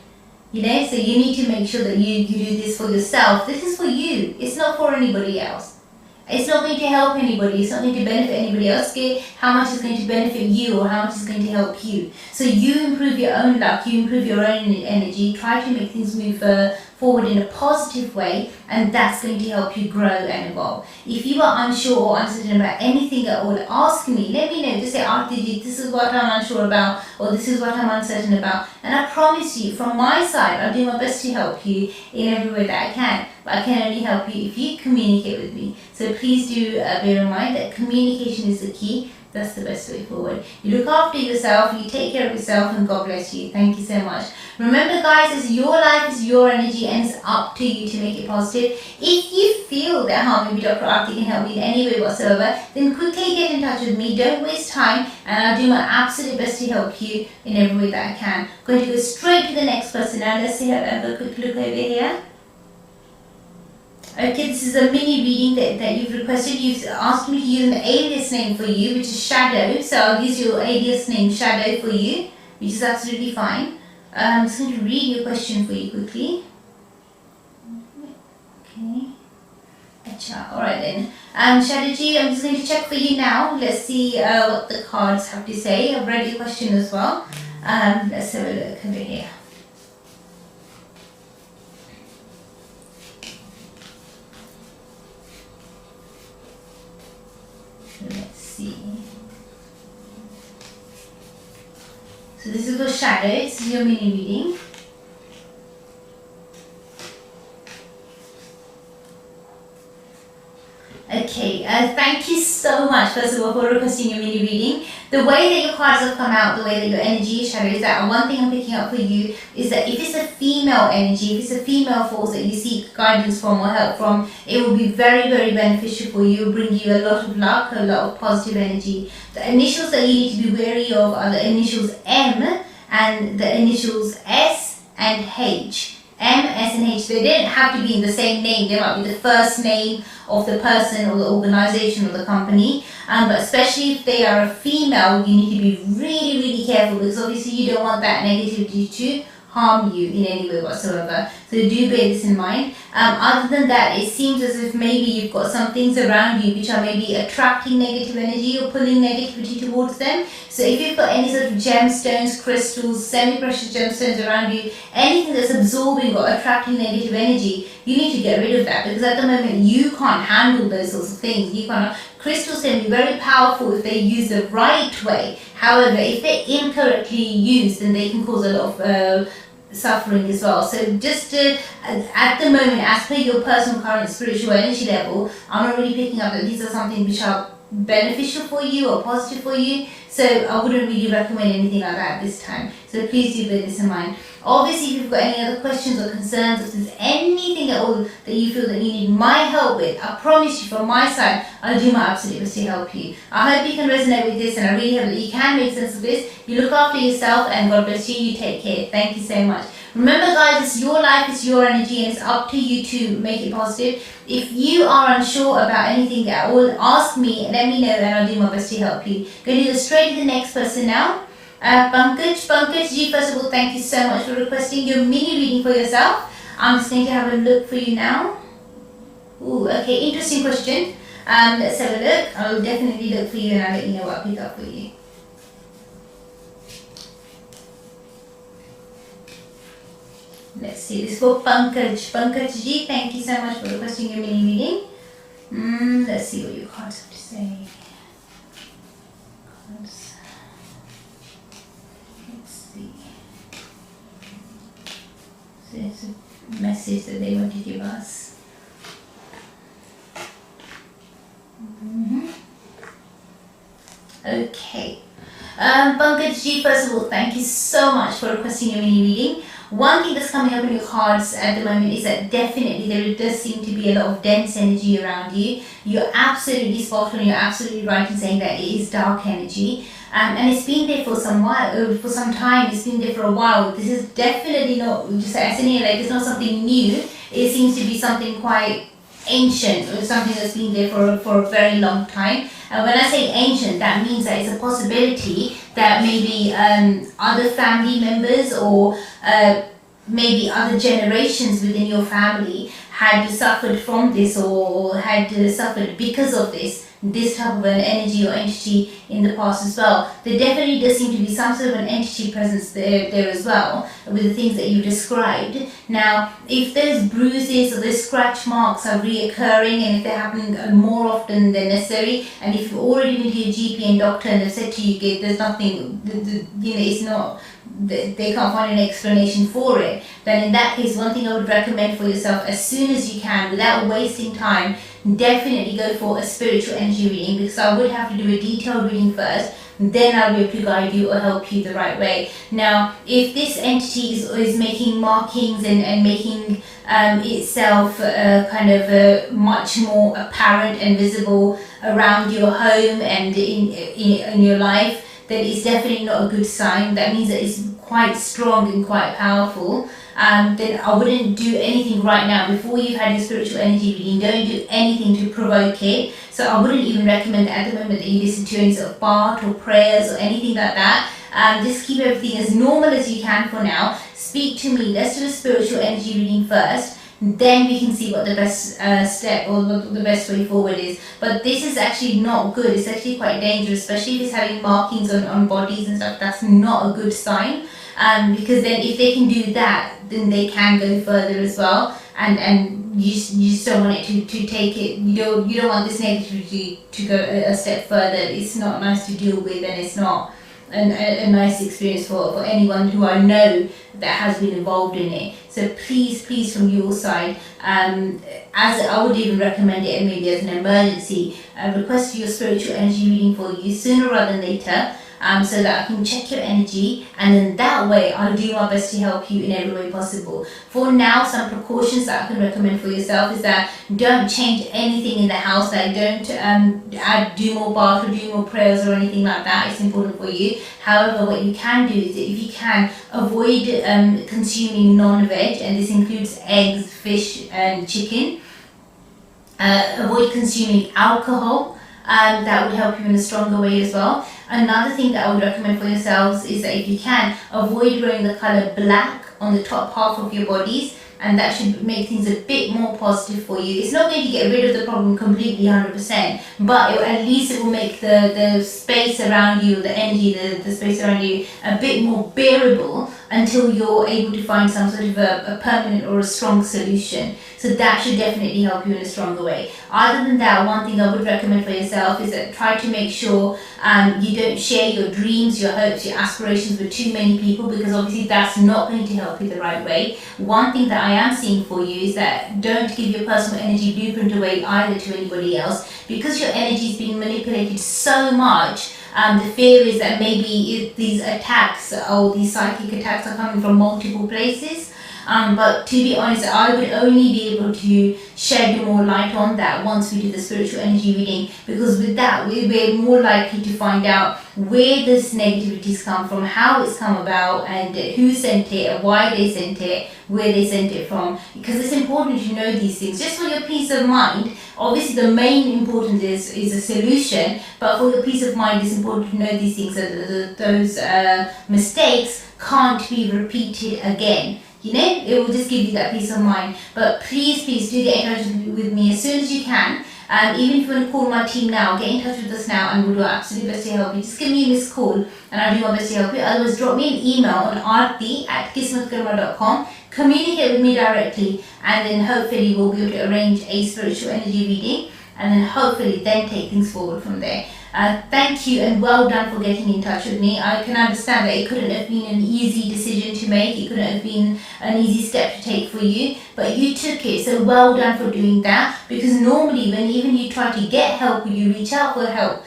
You know, so you need to make sure that you do this for yourself. This is for you. It's not for anybody else. It's not going to help anybody. It's not going to benefit anybody else. Okay? How much is going to benefit you or how much is going to help you. So you improve your own luck. You improve your own energy. Try to make things move forward in a positive way, and that's going to help you grow and evolve. If you are unsure or uncertain about anything at all, ask me. Let me know. Just say, Arti, this is what I'm unsure about, or this is what I'm uncertain about. And I promise you, from my side, I'll do my best to help you in every way that I can. But I can only help you if you communicate with me. So please do bear in mind that communication is the key. That's the best way forward. You look after yourself, you take care of yourself, and God bless you. Thank you so much. Remember guys, it's your life, it's your energy, and it's up to you to make it positive. If you feel that maybe Dr. Arti can help you in any way whatsoever, then quickly get in touch with me. Don't waste time, and I'll do my absolute best to help you in every way that I can. I'm going to go straight to the next person now. Let's have a quick look over here. Okay, this is a mini reading that you've requested. You've asked me to use an alias name for you, which is Shadow. So I'll use your alias name Shadow for you, which is absolutely fine. I'm just going to read your question for you quickly. Okay. Alright then. Shadowji, I'm just going to check for you now. Let's see what the cards have to say. I've read your question as well. Let's have a look over here. Let's see. So this is for Shadow. This is your mini reading. Okay, thank you so much first of all for requesting your mini reading. The way that your cards have come out, the way that your energy is Shadow, is that one thing I'm picking up for you is that if it's a female energy, if it's a female force that you seek guidance from or help from, it will be very, very beneficial for you. It will bring you a lot of luck, a lot of positive energy. The initials that you need to be wary of are the initials M and the initials S and H. M, S and H, they don't have to be in the same name. They might be the first name of the person or the organization or the company, but especially if they are a female, you need to be really, really careful, because obviously you don't want that negativity to harm you in any way whatsoever. So do bear this in mind. Other than that, it seems as if maybe you've got some things around you which are maybe attracting negative energy or pulling negativity towards them. So if you've got any sort of gemstones, crystals, semi-precious gemstones around you, anything that's absorbing or attracting negative energy, you need to get rid of that, because at the moment you can't handle those sorts of things. You can't. Crystals can be very powerful if they're used the right way. However, if they're incorrectly used, then they can cause a lot of suffering as well. So just at the moment, as per your personal current spiritual energy level, I'm not really picking up that these are something which are beneficial for you or positive for you. So I wouldn't really recommend anything like that at this time. So please do bear this in mind. Obviously, if you've got any other questions or concerns, if there's anything at all that you feel that you need my help with, I promise you from my side, I'll do my absolute best to help you. I hope you can resonate with this, and I really hope that you can make sense of this. You look after yourself, and God bless you. You take care. Thank you so much. Remember guys, it's your life, it's your energy, and it's up to you to make it positive. If you are unsure about anything at all, ask me, let me know, and I'll do my best to help you. Going to go straight to the next person now. Pankaj ji, first of all, thank you so much for requesting your mini reading for yourself. I'm just going to have a look for you now. Ooh, okay, interesting question. Let's have a look. I'll definitely look for you, and I'll let you know what I pick up for you. Let's see, this is for Pankaj. Pankaj ji, thank you so much for requesting your mini reading. Let's see what your cards have to say. Cards. Let's see. So it's a message that they want to give us. Okay. Pankaj ji, first of all, thank you so much for requesting a mini reading. One thing that's coming up in your cards at the moment is that definitely there does seem to be a lot of dense energy around you. You're absolutely spot on, you're absolutely right in saying that it is dark energy. And it's been there for some time, it's been there for a while. This is definitely not just like it's not something new. It seems to be something quite ancient, or something that's been there for a very long time. And when I say ancient, that means that it's a possibility that maybe other family members or maybe other generations within your family had suffered from this or had suffered because of this type of an energy or entity in the past as well. There definitely does seem to be some sort of an entity presence there as well with the things that you described. Now, if those bruises or those scratch marks are reoccurring and if they're happening more often than necessary, and if you've already been to your GP and doctor and they've said to you, there's nothing, it's not, they can't find an explanation for it, then in that case, one thing I would recommend for yourself as soon as you can, without wasting time, definitely go for a spiritual energy reading, because I would have to do a detailed reading first, then I'll be able to guide you or help you the right way. Now, if this entity is making markings and making itself kind of much more apparent and visible around your home and in your life, then it's definitely not a good sign. That means that it's quite strong and quite powerful. Then I wouldn't do anything right now before you've had your spiritual energy reading. Don't do anything to provoke it. So I wouldn't even recommend at the moment that you listen to any sort of part or prayers or anything like that. Just keep everything as normal as you can for now. Speak to me. Let's do a spiritual energy reading first. Then we can see what the best step or what the best way forward is. But this is actually not good. It's actually quite dangerous, especially if it's having markings on bodies and stuff. That's not a good sign. Because then if they can do that, then they can go further as well. And you just don't want it to take it. You don't want this negativity to go a step further. It's not nice to deal with, and it's not a nice experience for anyone who I know that has been involved in it. So please from your side, as I would even recommend it maybe as an emergency, request your spiritual energy reading for you sooner rather than later, so that I can check your energy, and then that way I'll do my best to help you in every way possible. For now, some precautions that I can recommend for yourself is that don't change anything in the house, like don't do more bath or do more prayers or anything like that. It's important for you. However, what you can do is that if you can avoid consuming non-veg, and this includes eggs, fish and chicken, avoid consuming alcohol. That would help you in a stronger way as well. Another thing that I would recommend for yourselves is that if you can, avoid wearing the color black on the top half of your bodies, and that should make things a bit more positive for you. It's not going to get rid of the problem completely 100%, but at least it will make the space around you, the energy, the space around you a bit more bearable until you're able to find some sort of a permanent or a strong solution. So that should definitely help you in a stronger way. Other than that, one thing I would recommend for yourself is that try to make sure you don't share your dreams, your hopes, your aspirations with too many people, because obviously that's not going to help you the right way. One thing that I am seeing for you is that don't give your personal energy blueprint away either to anybody else, because your energy is being manipulated so much. The fear is that maybe these attacks or these psychic attacks are coming from multiple places. But to be honest, I would only be able to shed more light on that once we do the spiritual energy reading, because with that we're more likely to find out where this negativities come from, how it's come about, and who sent it, and why they sent it, where they sent it from, because it's important to know these things just for your peace of mind. Obviously the main importance is a solution, but for your peace of mind it's important to know these things, so that those mistakes can't be repeated again. You know, it will just give you that peace of mind. But please do get in touch with me as soon as you can. Even if you want to call my team now, get in touch with us now, and we'll do our absolute best to help you. Just give me a missed call and I'll do my best to help you. Otherwise, drop me an email on arti@kismatkarma.com. Communicate with me directly, and then hopefully we'll be able to arrange a spiritual energy reading. and then hopefully then take things forward from there. Thank you and well done for getting in touch with me. I can understand that it couldn't have been an easy decision to make. It couldn't have been an easy step to take for you, but you took it. So well done for doing that, because normally when even you try to get help, when you reach out for help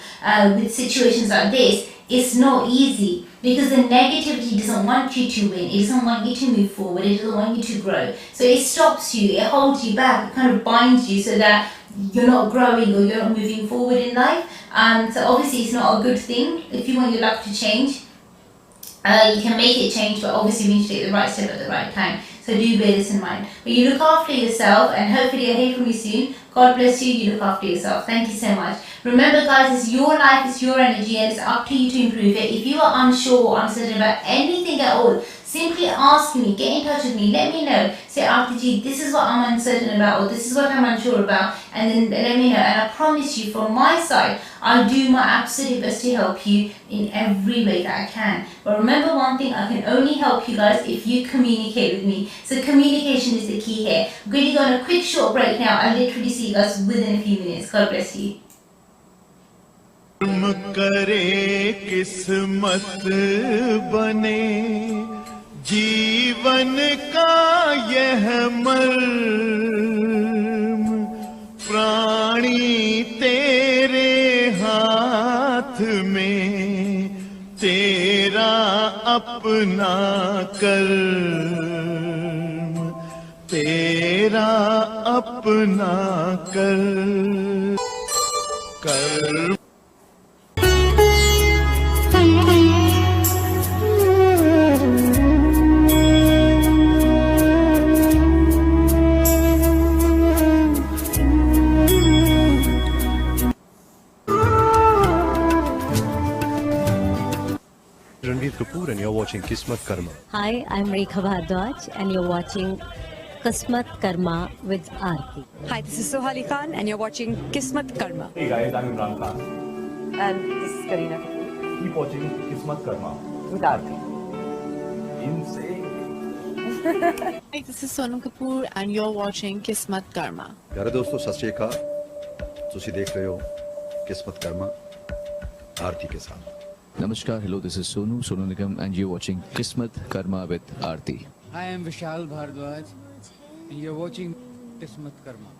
with situations like this, it's not easy, because the negativity doesn't want you to win. It doesn't want you to move forward. It doesn't want you to grow. So it stops you. It holds you back. It kind of binds you so that you're not growing or you're not moving forward in life. So obviously it's not a good thing. If you want your luck to change, you can make it change, but obviously you need to take the right step at the right time. So do bear this in mind. But you look after yourself, and hopefully I hear from you soon. God bless you. You look after yourself. Thank you so much. Remember, guys, it's your life, it's your energy, and it's up to you to improve it. If you are unsure or uncertain about anything at all, simply ask me, get in touch with me, let me know. Say, Arti, this is what I'm uncertain about, or this is what I'm unsure about, and then let me know. And I promise you, from my side, I'll do my absolute best to help you in every way that I can. But remember one thing, I can only help you guys if you communicate with me. So communication is the key here. I'm going to go on a quick short break now. I'll literally see you guys within a few minutes. God bless you. कर्म करे किस्मत बने जीवन का यह मर्म प्राणी तेरे हाथ में तेरा अपना कर्म तेरा अपना कर्म and you're watching Kismatkarma. Hi, I'm Rekha Bhardwaj, and you're watching Kismatkarma with Arti. Hi, this is Sohali Khan, and you're watching Kismatkarma. Hey guys, I'm Imran Khan. And this is Kareena Kapoor Keep watching Kismatkarma. with Arti. Insane. Hi, this is Sonam Kapoor, and you're watching Kismatkarma. प्यारे दोस्तों सत श्री अकाल ਤੁਸੀਂ देख रहे हो किस्मतकर्मा आरती के साथ Namaskar, hello, this is Sonu Nigam, and you're watching Kismatkarma with Arti. I am Vishal Bhardwaj, and you're watching Kismatkarma.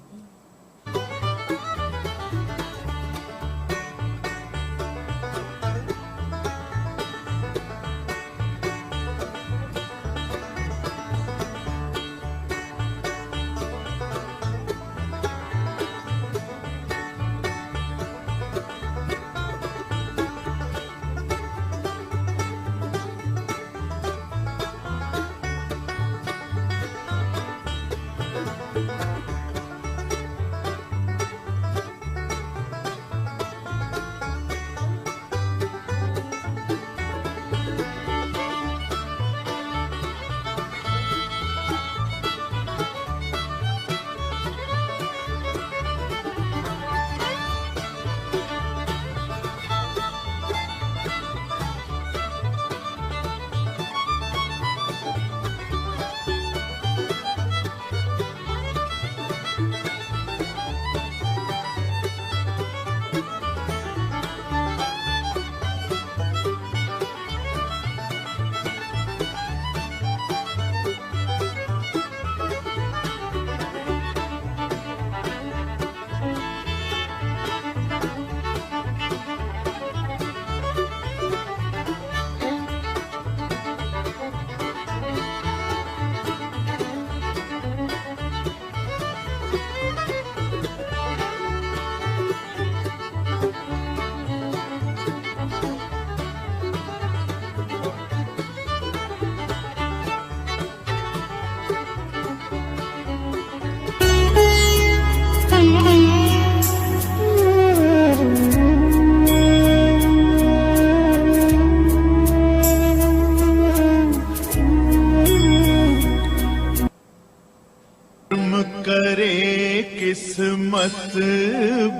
किस्मत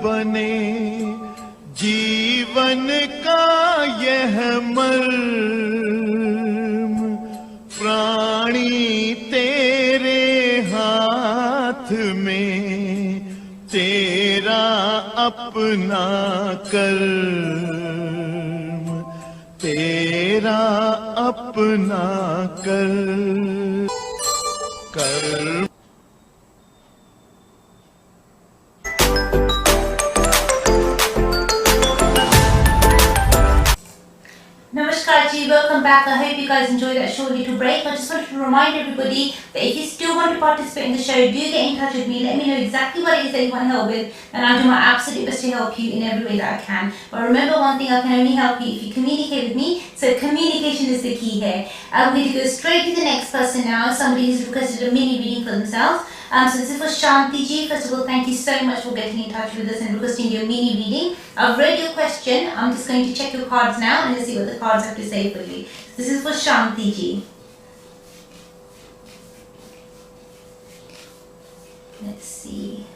बने जीवन का यह मर्म प्राणी तेरे हाथ में तेरा अपना कर्म तेरा अपना कर्म Namaskar ji, welcome back. I hope you guys enjoyed that short little break. I just wanted to remind everybody that if you still want to participate in the show, do get in touch with me. Let me know exactly what it is that you want help with, and I'll do my absolute best to help you in every way that I can. But remember one thing, I can only help you if you communicate with me. So communication is the key here. I'm going to go straight to the next person now. Somebody who's requested a mini reading for themselves. So this is for Shanti ji. First of all, thank you so much for getting in touch with us and requesting your mini reading. I've read your question. I'm just going to check your cards now and let's see what the cards have to say for you. This is for Shanti ji. Let's see.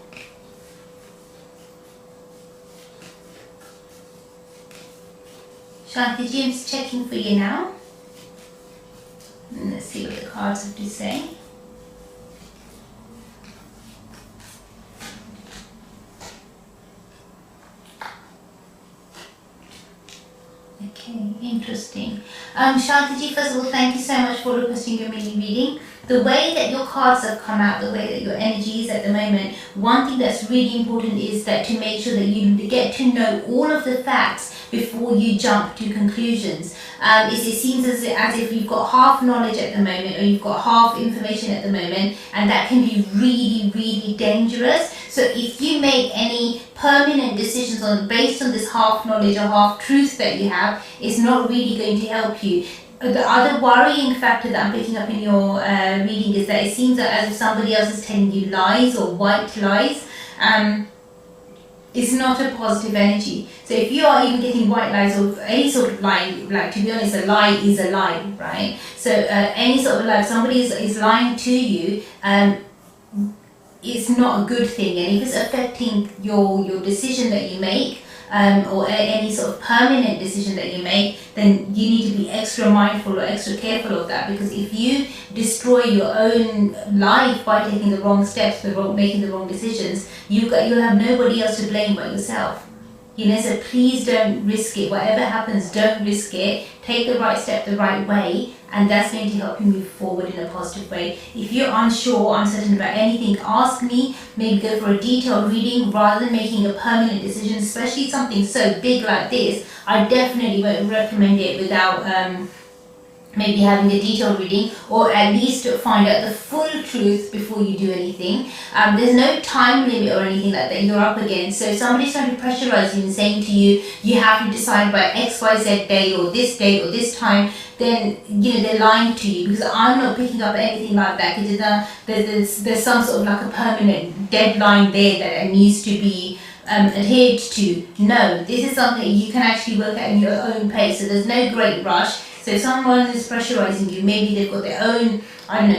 Shanti ji, I'm just checking for you now. And let's see what the cards have to say. Okay, interesting. Shanti, first of all, thank you so much for requesting your mini reading. The way that your cards have come out, the way that your energy is at the moment, one thing that's really important is that to make sure that you get to know all of the facts before you jump to conclusions. It seems as if you've got half knowledge at the moment, or you've got half information at the moment, and that can be really, really dangerous. So if you make any permanent decisions based on this half knowledge or half truth that you have, it's not really going to help you. The other worrying factor that I'm picking up in your reading is that it seems as if somebody else is telling you lies or white lies. It's not a positive energy. So if you are even getting white lies or any sort of lie, like to be honest, a lie is a lie, right? So any sort of lie, if somebody is lying to you, it's not a good thing. And if it's affecting your decision that you make, or any sort of permanent decision that you make, then you need to be extra mindful or extra careful of that, because if you destroy your own life by taking the wrong steps, making the wrong decisions, you'll have nobody else to blame but yourself. You know, so please don't risk it. Whatever happens, don't risk it. Take the right step the right way, and that's going to help you move forward in a positive way. If you're unsure, uncertain about anything, ask me. Maybe go for a detailed reading rather than making a permanent decision, especially something so big like this. I definitely won't recommend it without maybe having a detailed reading, or at least find out the full truth before you do anything. There's no time limit or anything like that you're up against. So if somebody's trying to pressurize you and saying to you, you have to decide by XYZ day or this time, then they're lying to you, because I'm not picking up anything like that, because there's some sort of like a permanent deadline there that needs to be adhered to. No, this is something you can actually work at in your own pace, so there's no great rush. So if someone is pressurizing you, maybe they've got their own,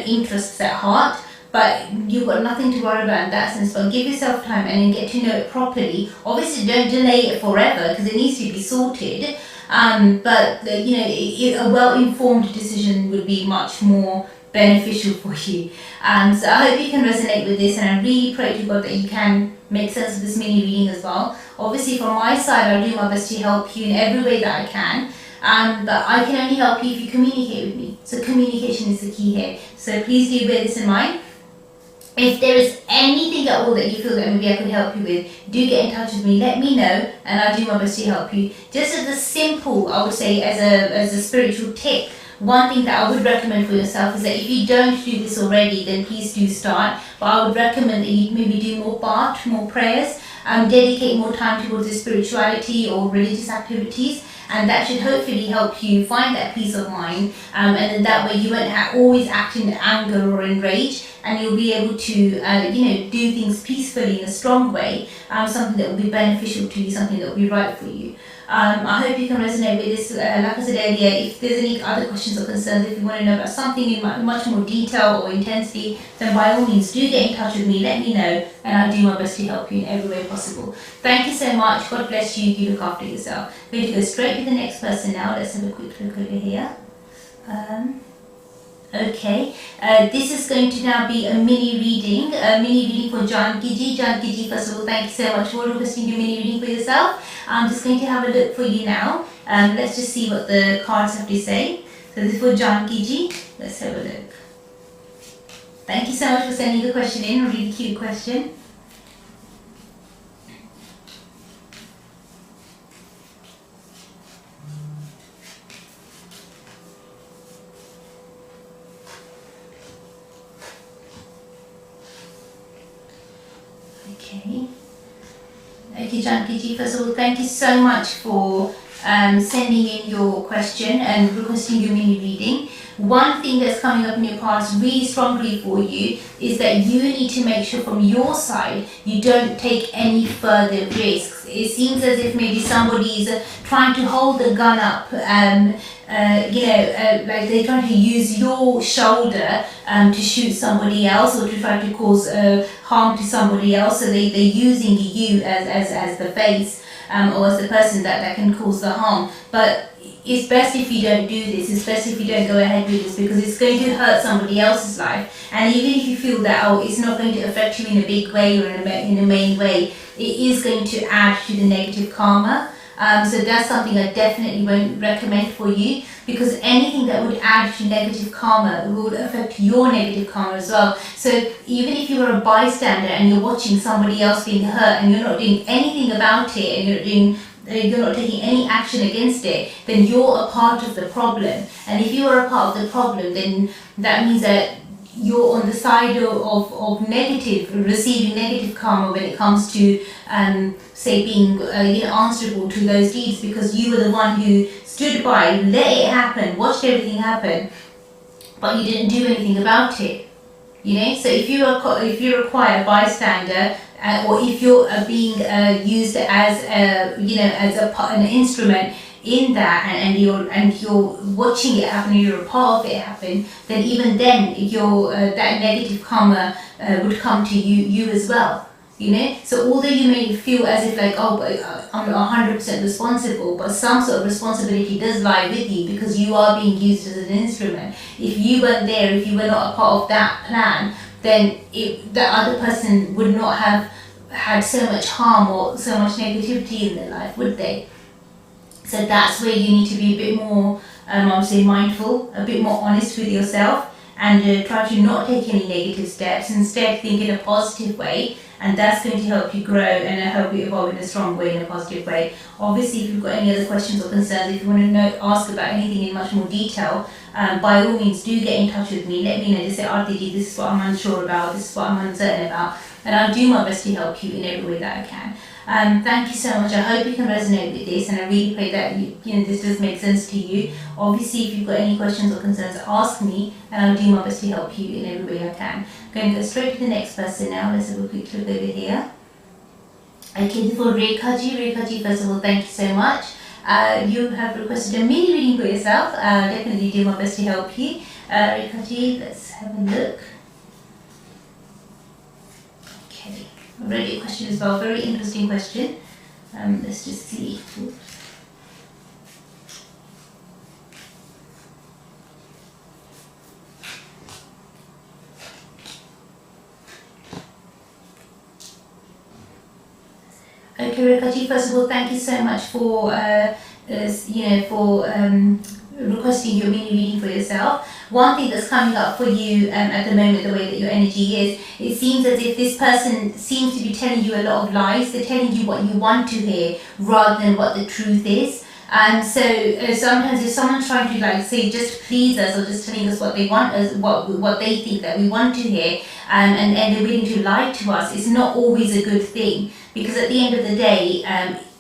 interests at heart, but you've got nothing to worry about in that sense. But give yourself time and then get to know it properly. Obviously, don't delay it forever, because it needs to be sorted. But a well-informed decision would be much more beneficial for you. So I hope you can resonate with this, and I really pray to God that you can make sense of this mini reading as well. Obviously, from my side, I'll do my best to help you in every way that I can. But I can only help you if you communicate with me. So communication is the key here. So please do bear this in mind. If there is anything at all that you feel that maybe I could help you with, do get in touch with me. Let me know, and I'll do my best to help you. Just as a simple, I would say, as a spiritual tip, one thing that I would recommend for yourself is that if you don't do this already, then please do start. But I would recommend that you maybe do more part, more prayers, dedicate more time towards your spirituality or religious activities. And that should hopefully help you find that peace of mind, and then that way you won't always act in anger or in rage, and you'll be able to do things peacefully in a strong way, something that will be beneficial to you, something that will be right for you. I hope you can resonate with this. Like I said earlier, if there's any other questions or concerns, if you want to know about something in much more detail or intensity, then by all means do get in touch with me, let me know, and I'll do my best to help you in every way possible. Thank you so much. God bless you. You look after yourself. We're going to go straight to the next person now. Let's have a quick look over here. Okay, this is going to now be a mini reading for Janki ji. Janki ji, first of all, thank you so much for requesting your mini reading for yourself. I'm just going to have a look for you now. Let's just see what the cards have to say. So this is for Janki ji. Let's have a look. Thank you so much for sending the question in, a really cute question. Okay, Janki ji, first of all, thank you so much for sending in your question and requesting your mini reading. One thing that's coming up in your cards really strongly for you is that you need to make sure from your side you don't take any further risks. It seems as if maybe somebody is trying to hold the gun up, like they're trying to use your shoulder to shoot somebody else or to try to cause harm to somebody else. So they're using you as the face or as the person that can cause the harm. But it's best if you don't do this. It's best if you don't go ahead with this, because it's going to hurt somebody else's life. And even if you feel that, oh, it's not going to affect you in a big way or in a main way, it is going to add to the negative karma. So that's something I definitely won't recommend for you, because anything that would add to negative karma would affect your negative karma as well. So even if you are a bystander and you're watching somebody else being hurt and you're not doing anything about it and you're not taking any action against it, then you're a part of the problem. And if you are a part of the problem, then that means that you're on the side of negative, receiving negative karma when it comes to, say, being answerable to those deeds, because you were the one who stood by, let it happen, watched everything happen, but you didn't do anything about it. So if you require a bystander, or if you're being used as an instrument in that, and you're watching it happen, you're a part of it happen, then even then that negative karma would come to you as well. So although you may feel as if like, oh, but I'm not 100% responsible, but some sort of responsibility does lie with you, because you are being used as an instrument. If you weren't there, if you were not a part of that plan, then the other person would not have had so much harm or so much negativity in their life, would they? So that's where you need to be a bit more, I would say, mindful, a bit more honest with yourself, and try to not take any negative steps. Instead, think in a positive way, and that's going to help you grow and help you evolve in a strong way, in a positive way. Obviously, if you've got any other questions or concerns, if you want to ask about anything in much more detail, by all means, do get in touch with me. Let me know. Just say, Arti ji, this is what I'm unsure about, this is what I'm uncertain about, and I'll do my best to help you in every way that I can. Thank you so much. I hope you can resonate with this, and I really pray that this does make sense to you. Obviously, if you've got any questions or concerns, ask me, and I'll do my best to help you in every way I can. I'm going to go straight to the next person now. Let's have a quick look over here. Okay, for Rekha ji, first of all, thank you so much. You have requested a mini reading for yourself. Definitely do my best to help you. Rekha ji, let's have a look. Okay, I've read your question as well. Very interesting question. Let's just see. Oops. Okay, Rekha, first of all, thank you so much for requesting your mini reading for yourself. One thing that's coming up for you at the moment, the way that your energy is, it seems as if this person seems to be telling you a lot of lies. They're telling you what you want to hear rather than what the truth is. So sometimes if someone's trying to say just please us, or just telling us what they want us, what they think that we want to hear, and they're willing to lie to us, it's not always a good thing, because at the end of the day,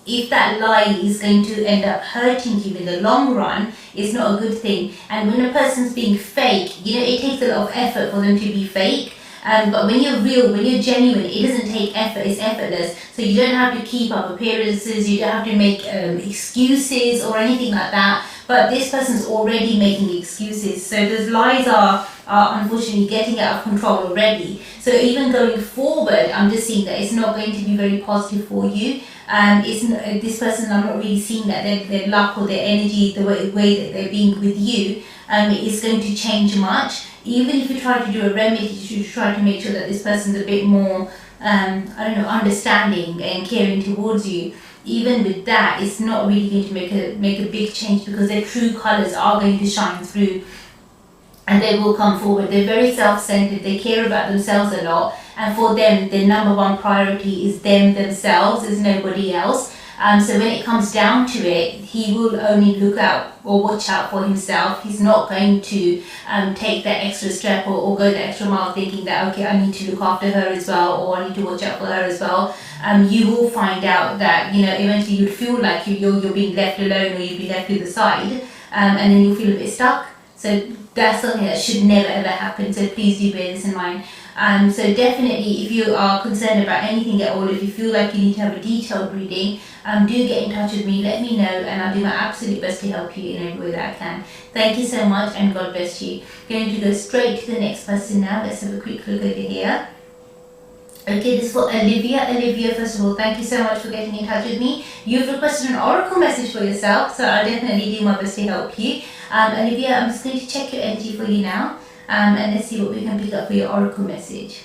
if that lie is going to end up hurting you in the long run, it's not a good thing. And when a person's being fake, it takes a lot of effort for them to be fake. But when you're real, when you're genuine, it doesn't take effort, it's effortless. So you don't have to keep up appearances, you don't have to make excuses or anything like that but this person's already making excuses. So those lies are unfortunately getting out of control already. So even going forward, I'm just seeing that it's not going to be very positive for you. This person, I'm not really seeing that their luck or their energy, the way that they're being with you, is going to change much. Even if you try to do a remedy, you should try to make sure that this person's a bit more, understanding and caring towards you. Even with that, it's not really going to make a big change, because their true colours are going to shine through and they will come forward. They're very self-centered, they care about themselves a lot, and for them, their number one priority is themselves, is nobody else. So when it comes down to it, he will only look out or watch out for himself. He's not going to take that extra step or go the extra mile thinking that, okay, I need to look after her as well, or I need to watch out for her as well. You will find out that, eventually you'd feel like you're being left alone, or you'd be left to the side, and then you'll feel a bit stuck. So that's something that should never ever happen. So please do bear this in mind. So definitely, if you are concerned about anything at all, if you feel like you need to have a detailed reading, do get in touch with me, let me know, and I'll do my absolute best to help you in every way that I can. Thank you so much, and God bless you. Going to go straight to the next person now. Let's have a quick look over here. Okay, this is for Olivia. Olivia, first of all, thank you so much for getting in touch with me. You've requested an oracle message for yourself, so I'll definitely do my best to help you. Olivia, I'm just going to check your energy for you now, and let's see what we can pick up for your oracle message.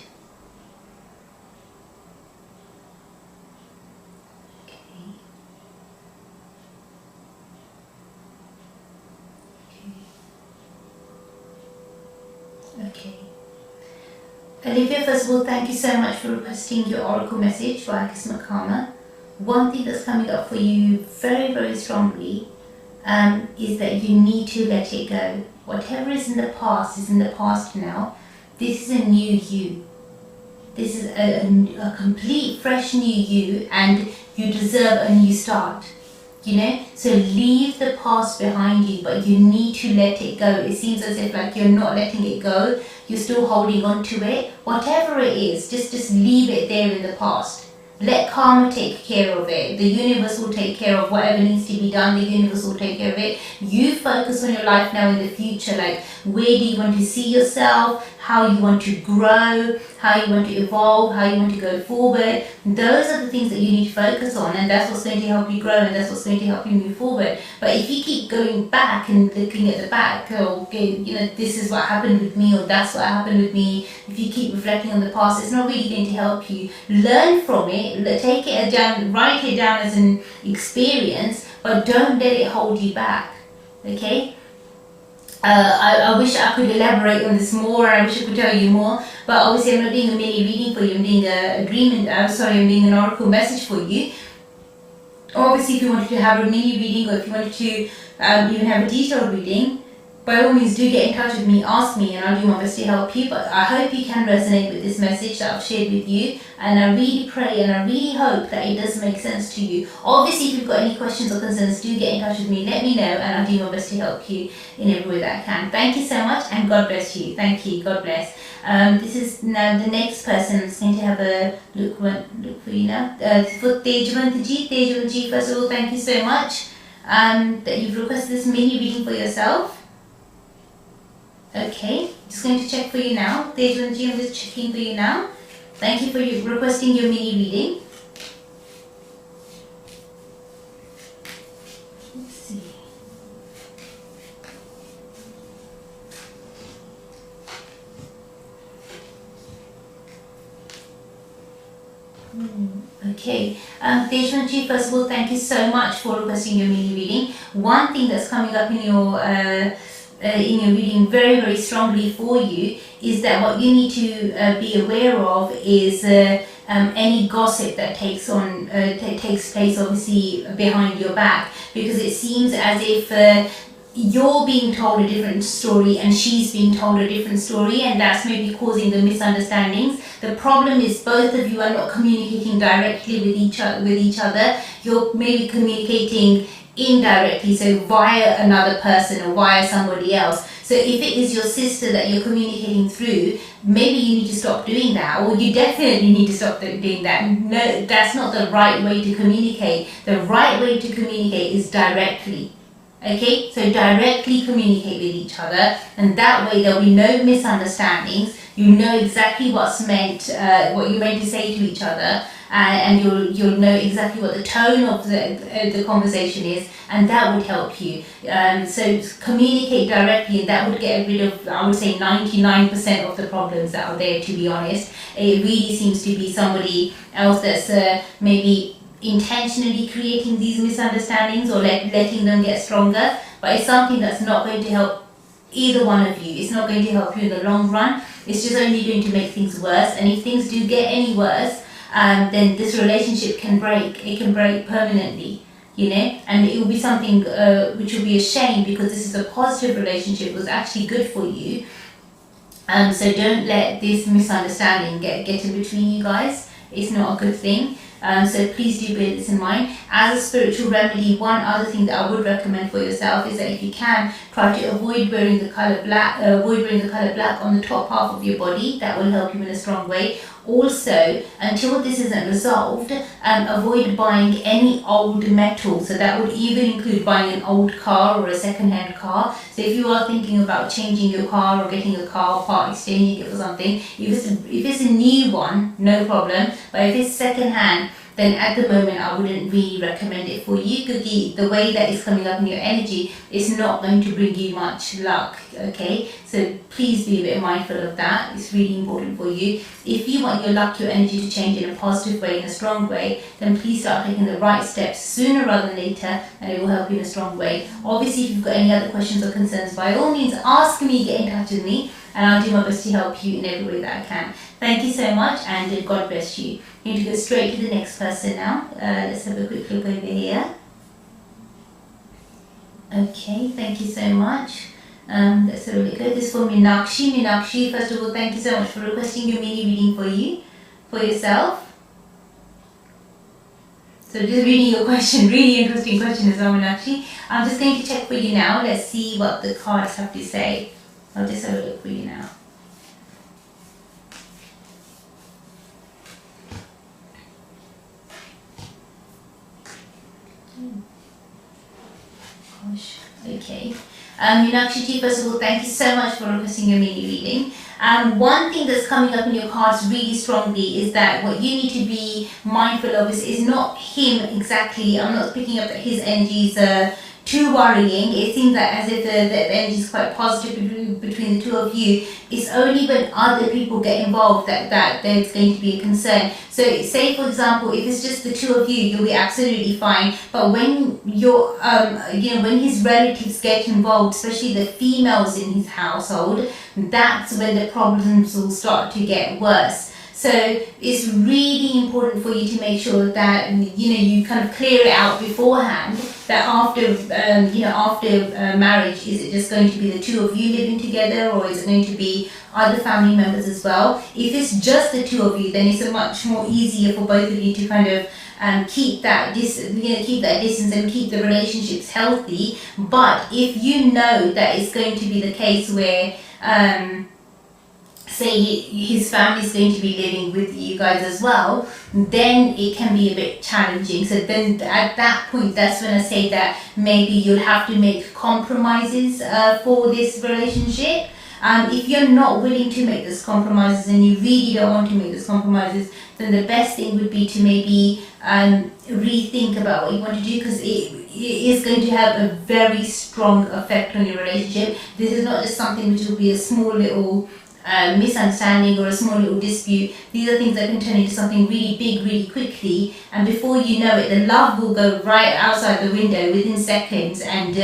Okay. Olivia, first of all, thank you so much for requesting your oracle message via Kismatkarma. One thing that's coming up for you very, very strongly is that you need to let it go. Whatever is in the past now. This is a new you. This is a complete, fresh new you, and you deserve a new start. So leave the past behind you, but you need to let it go. It seems as if like you're not letting it go, you're still holding on to it. Whatever it is, just leave it there in the past. Let karma take care of it. The universe will take care of whatever needs to be done. The universe will take care of it. You focus on your life now in the future. Like, where do you want to see yourself? How you want to grow? How you want to evolve? How you want to go forward? Those are the things that you need to focus on, and that's what's going to help you grow, and that's what's going to help you move forward. But if you keep going back and looking at the back, okay, this is what happened with me, or that's what happened with me. If you keep reflecting on the past, it's not really going to help you. Learn from it. Take it down, write it down as an experience, but don't let it hold you back. Okay? I wish I could elaborate on this more. I wish I could tell you more, but obviously I'm not doing a mini reading for you. I'm doing I'm doing an oracle message for you. Obviously, if you wanted to have a mini reading, or if you wanted to even have a detailed reading, by all means do get in touch with me, ask me, and I'll do my best to help you. But I hope you can resonate with this message that I've shared with you, and I really pray and I really hope that it does make sense to you. Obviously, if you've got any questions or concerns, do get in touch with me, let me know, and I'll do my best to help you in every way that I can. Thank you so much, and God bless you. Thank you. God bless. This is now the next person. I'm just going to have a look for you now. For Tejwantaji, first of all, thank you so much that you've requested this mini reading for yourself. Okay, just going to check for you now. Tejwanji, I'm just checking for you now. Thank you for requesting your mini reading. Let's see. Okay, Tejwanji, first of all, thank you so much for requesting your mini reading. One thing that's coming up in your reading very, very strongly for you is that what you need to be aware of is any gossip that takes place obviously behind your back, because it seems as if you're being told a different story and she's being told a different story, and that's maybe causing the misunderstandings. The problem is both of you are not communicating directly with each other. You're maybe communicating indirectly, so via another person or via somebody else. So if it is your sister that you're communicating through, maybe you need to stop doing that, or you definitely need to stop doing that. No, that's not the right way to communicate. The right way to communicate is directly. Okay, so directly communicate with each other, and that way there'll be no misunderstandings. You know exactly what's meant, what you're meant to say to each other, and you'll know exactly what the tone of the conversation is, and that would help you. So communicate directly, and that would get rid of, I would say, 99% of the problems that are there. To be honest, it really seems to be somebody else that's maybe intentionally creating these misunderstandings or letting them get stronger, but it's something that's not going to help either one of you. It's not going to help you in the long run. It's just only going to make things worse, and if things do get any worse, then this relationship can break. It can break permanently, you know, and it will be something which will be a shame, because this is a positive relationship. It was actually good for you. So don't let this misunderstanding get in between you guys. It's not a good thing. So please do bear this in mind. As a spiritual remedy, one other thing that I would recommend for yourself is that if you can, try to avoid wearing the color black. On the top half of your body. That will help you in a strong way. Also, until this isn't resolved, avoid buying any old metal. So that would even include buying an old car or a second-hand car. So if you are thinking about changing your car or getting a car, part exchanging it or something, if it's a new one, no problem. But if it's second-hand, then at the moment I wouldn't really recommend it for you, because the way that is coming up in your energy is not going to bring you much luck. Okay, so please be a bit mindful of that. It's really important for you. If you want your luck, your energy to change in a positive way, in a strong way, then please start taking the right steps sooner rather than later, and it will help you in a strong way. Obviously, if you've got any other questions or concerns, by all means ask me, get in touch with me, and I'll do my best to help you in every way that I can. Thank you so much, and God bless you. You need to go straight to the next person now. Let's have a quick look over here. Okay, thank you so much. Let's have a look. This is for Minakshi. Minakshi, first of all, thank you so much for requesting your mini reading for yourself. So just reading your question, really interesting question as well, Minakshi. I'm just going to check for you now. Let's see what the cards have to say. I'll just have a look for you now. Gosh, okay. Minakshi, first of all, thank you so much for requesting your mini reading. One thing that's coming up in your cards really strongly is that what you need to be mindful of is not him exactly. I'm not picking up that his energies are too worrying. It seems that as if the energy is quite positive between the two of you. It's only when other people get involved that there's going to be a concern. So say for example, if it's just the two of you, you'll be absolutely fine. But when you're, when his relatives get involved, especially the females in his household, that's when the problems will start to get worse. So it's really important for you to make sure that you kind of clear it out beforehand. That after marriage, is it just going to be the two of you living together, or is it going to be other family members as well? If it's just the two of you, then it's much more easier for both of you to kind of keep that distance and keep the relationships healthy. But if you know that it's going to be the case where say his family is going to be living with you guys as well, then it can be a bit challenging. So then at that point, that's when I say that maybe you'll have to make compromises for this relationship. If you're not willing to make those compromises and you really don't want to make those compromises, then the best thing would be to maybe rethink about what you want to do, because it is going to have a very strong effect on your relationship. This is not just something which will be a small little misunderstanding or a small little dispute. These are things that can turn into something really big really quickly, and before you know it, the love will go right outside the window within seconds, and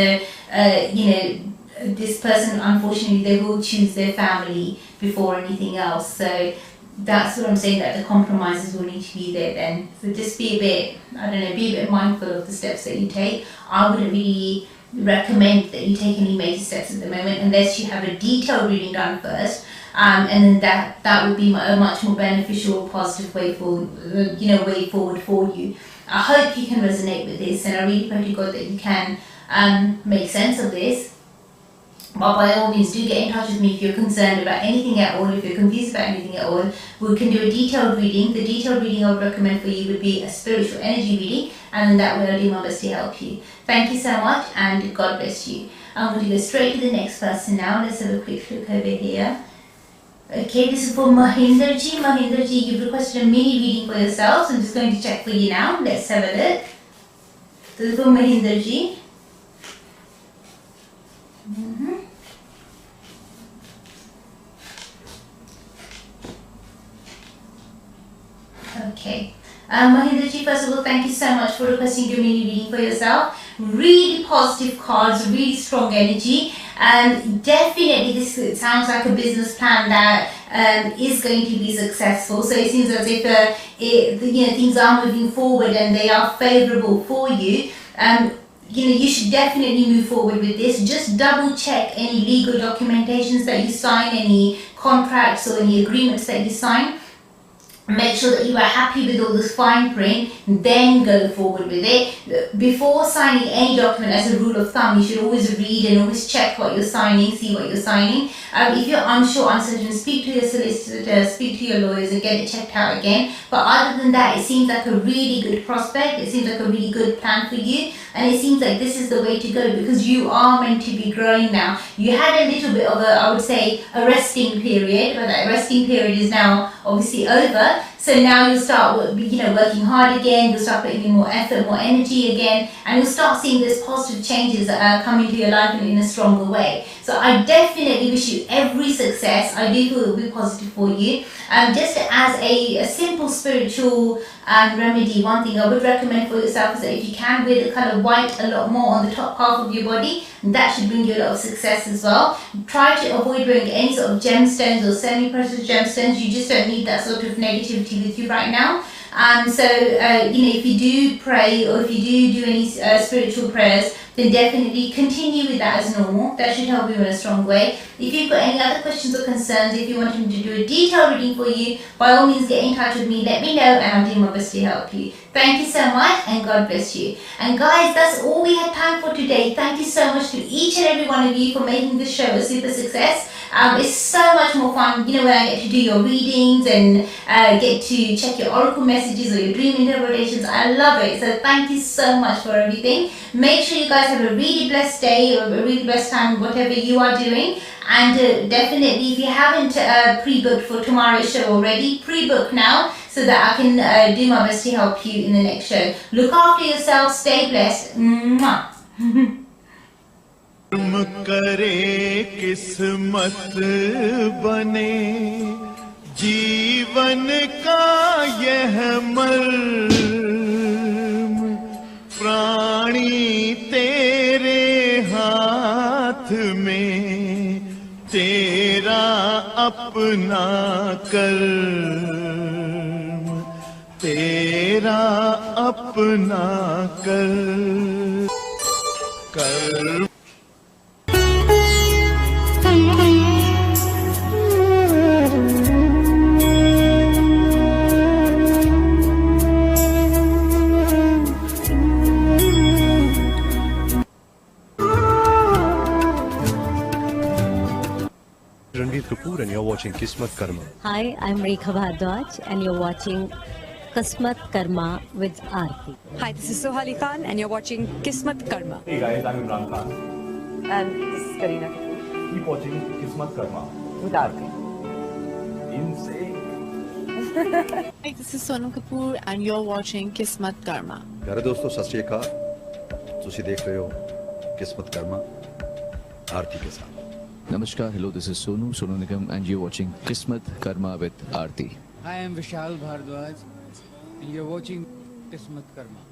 this person, unfortunately, they will choose their family before anything else. So that's what I'm saying, that the compromises will need to be there then. So just be a bit mindful of the steps that you take. I wouldn't really recommend that you take any major steps at the moment unless you have a detailed reading done first. And then that would be a much more beneficial, positive way forward for you. I hope you can resonate with this, and I really pray to God that you can make sense of this. But by all means, do get in touch with me if you're concerned about anything at all, if you're confused about anything at all. We can do a detailed reading. The detailed reading I would recommend for you would be a spiritual energy reading, and then that way I'll do my best to help you. Thank you so much, and God bless you. I'm going to go straight to the next person now. Let's have a quick look over here. Okay, this is for Mahinder ji. Mahinder ji, you've requested a mini reading for yourself, so I'm just going to check for you now. Let's have a look. This is for Mahinder ji. Okay. Mahinder ji, first of all, thank you so much for requesting your mini reading for yourself. Really positive cards, really strong energy. Definitely this sounds like a business plan that is going to be successful. So it seems as if things are moving forward and they are favorable for you. You should definitely move forward with this. Just double check any legal documentations that you sign, any contracts or any agreements that you sign. Make sure that you are happy with all this fine print, then go forward with it. Before signing any document, as a rule of thumb, you should always read and always check what you're signing, see what you're signing. If you're unsure, uncertain, speak to your solicitor, speak to your lawyers and get it checked out again. But other than that, it seems like a really good prospect. It seems like a really good plan for you. And it seems like this is the way to go because you are meant to be growing now. You had a little bit of a, I would say, a resting period, but that resting period is now obviously over. So now you'll start, working hard again. You'll start putting in more effort, more energy again, and you'll start seeing those positive changes come into your life in a stronger way. So I definitely wish you every success. I do feel it will be positive for you. Just as a simple spiritual remedy, one thing I would recommend for yourself is that if you can wear the color white a lot more on the top half of your body, that should bring you a lot of success as well. Try to avoid wearing any sort of gemstones or semi-precious gemstones. You just don't need that sort of negativity with you right now. If you do pray or if you do any spiritual prayers, then definitely continue with that as normal. That should help you in a strong way. If you've got any other questions or concerns, if you want me to do a detailed reading for you, by all means get in touch with me, let me know, and I'll do my best to help you. Thank you so much, and God bless you. And guys, that's all we had time for today. Thank you so much to each and every one of you for making this show a super success. It's so much more fun, when I get to do your readings and get to check your oracle messages or your dream interpretations. I love it. So thank you so much for everything. Make sure you guys have a really blessed day or a really blessed time, whatever you are doing. And definitely, if you haven't pre-booked for tomorrow's show already, pre-book now so that I can do my best to help you in the next show. Look after yourself. Stay blessed. Mwah. करे किस्मत बने जीवन का यह मर्म प्राणी तेरे हाथ में तेरा अपना कर्म तेरा अपना कर्म Kapoor and you're watching Kismatkarma. Hi, I'm Rekha Bhardwaj and you're watching Kismatkarma with Arti. Hi, this is Sohali Khan and you're watching Kismatkarma. Hey guys, I'm Imran Khan. And this is Kareena Kapoor Keep watching Kismatkarma. with Arti. Insane. Hi, this is Sonam Kapoor and you're watching Kismatkarma. प्यारे दोस्तों सत श्री अकाल ਤੁਸੀਂ देख रहे हो किस्मतकर्मा आरती के साथ Namaskar, hello, this is Sonu Nigam, and you're watching Kismatkarma with Arti. I am Vishal Bhardwaj and you're watching Kismatkarma.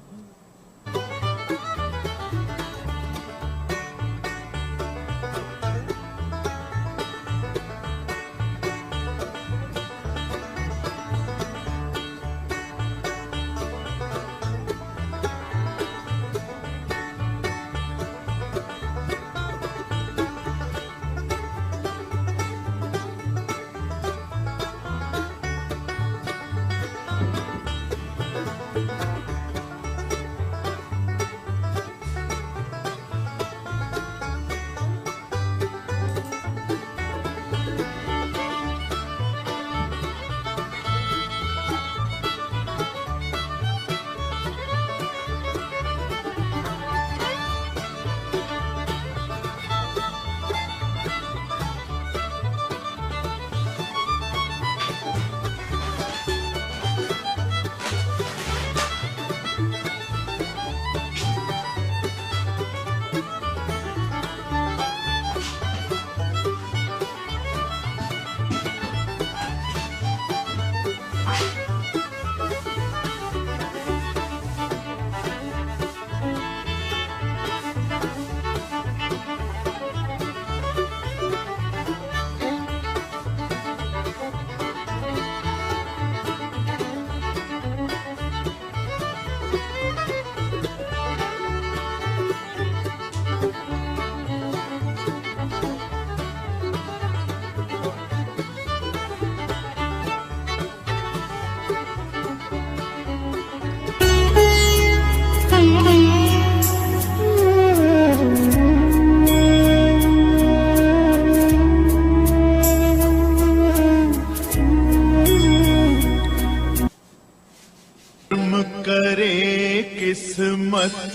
मत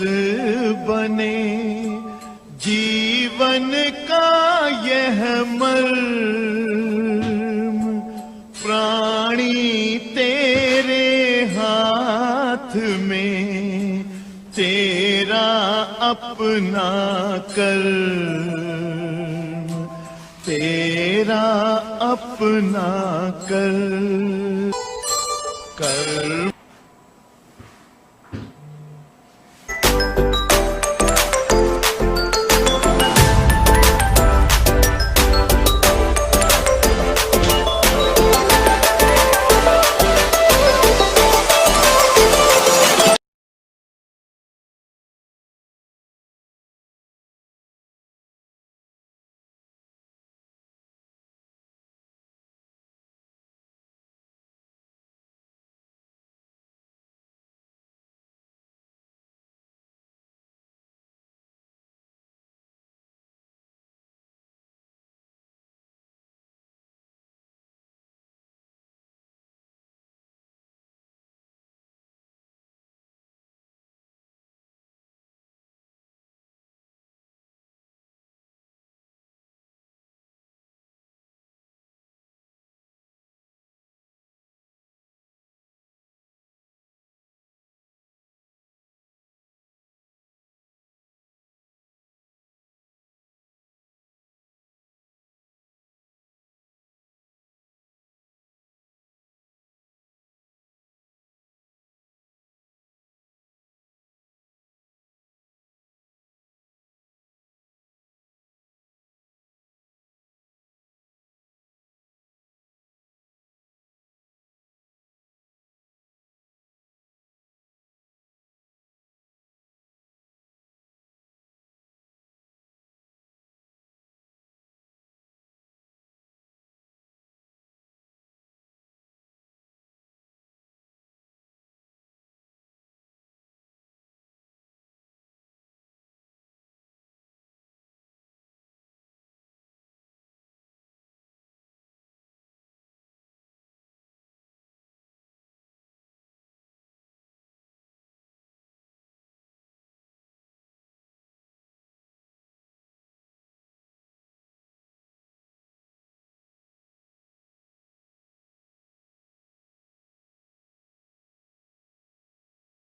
बने जीवन का यह मर्म, प्राणी तेरे हाथ में, तेरा अपना कर्म, तेरा अपना कर्म।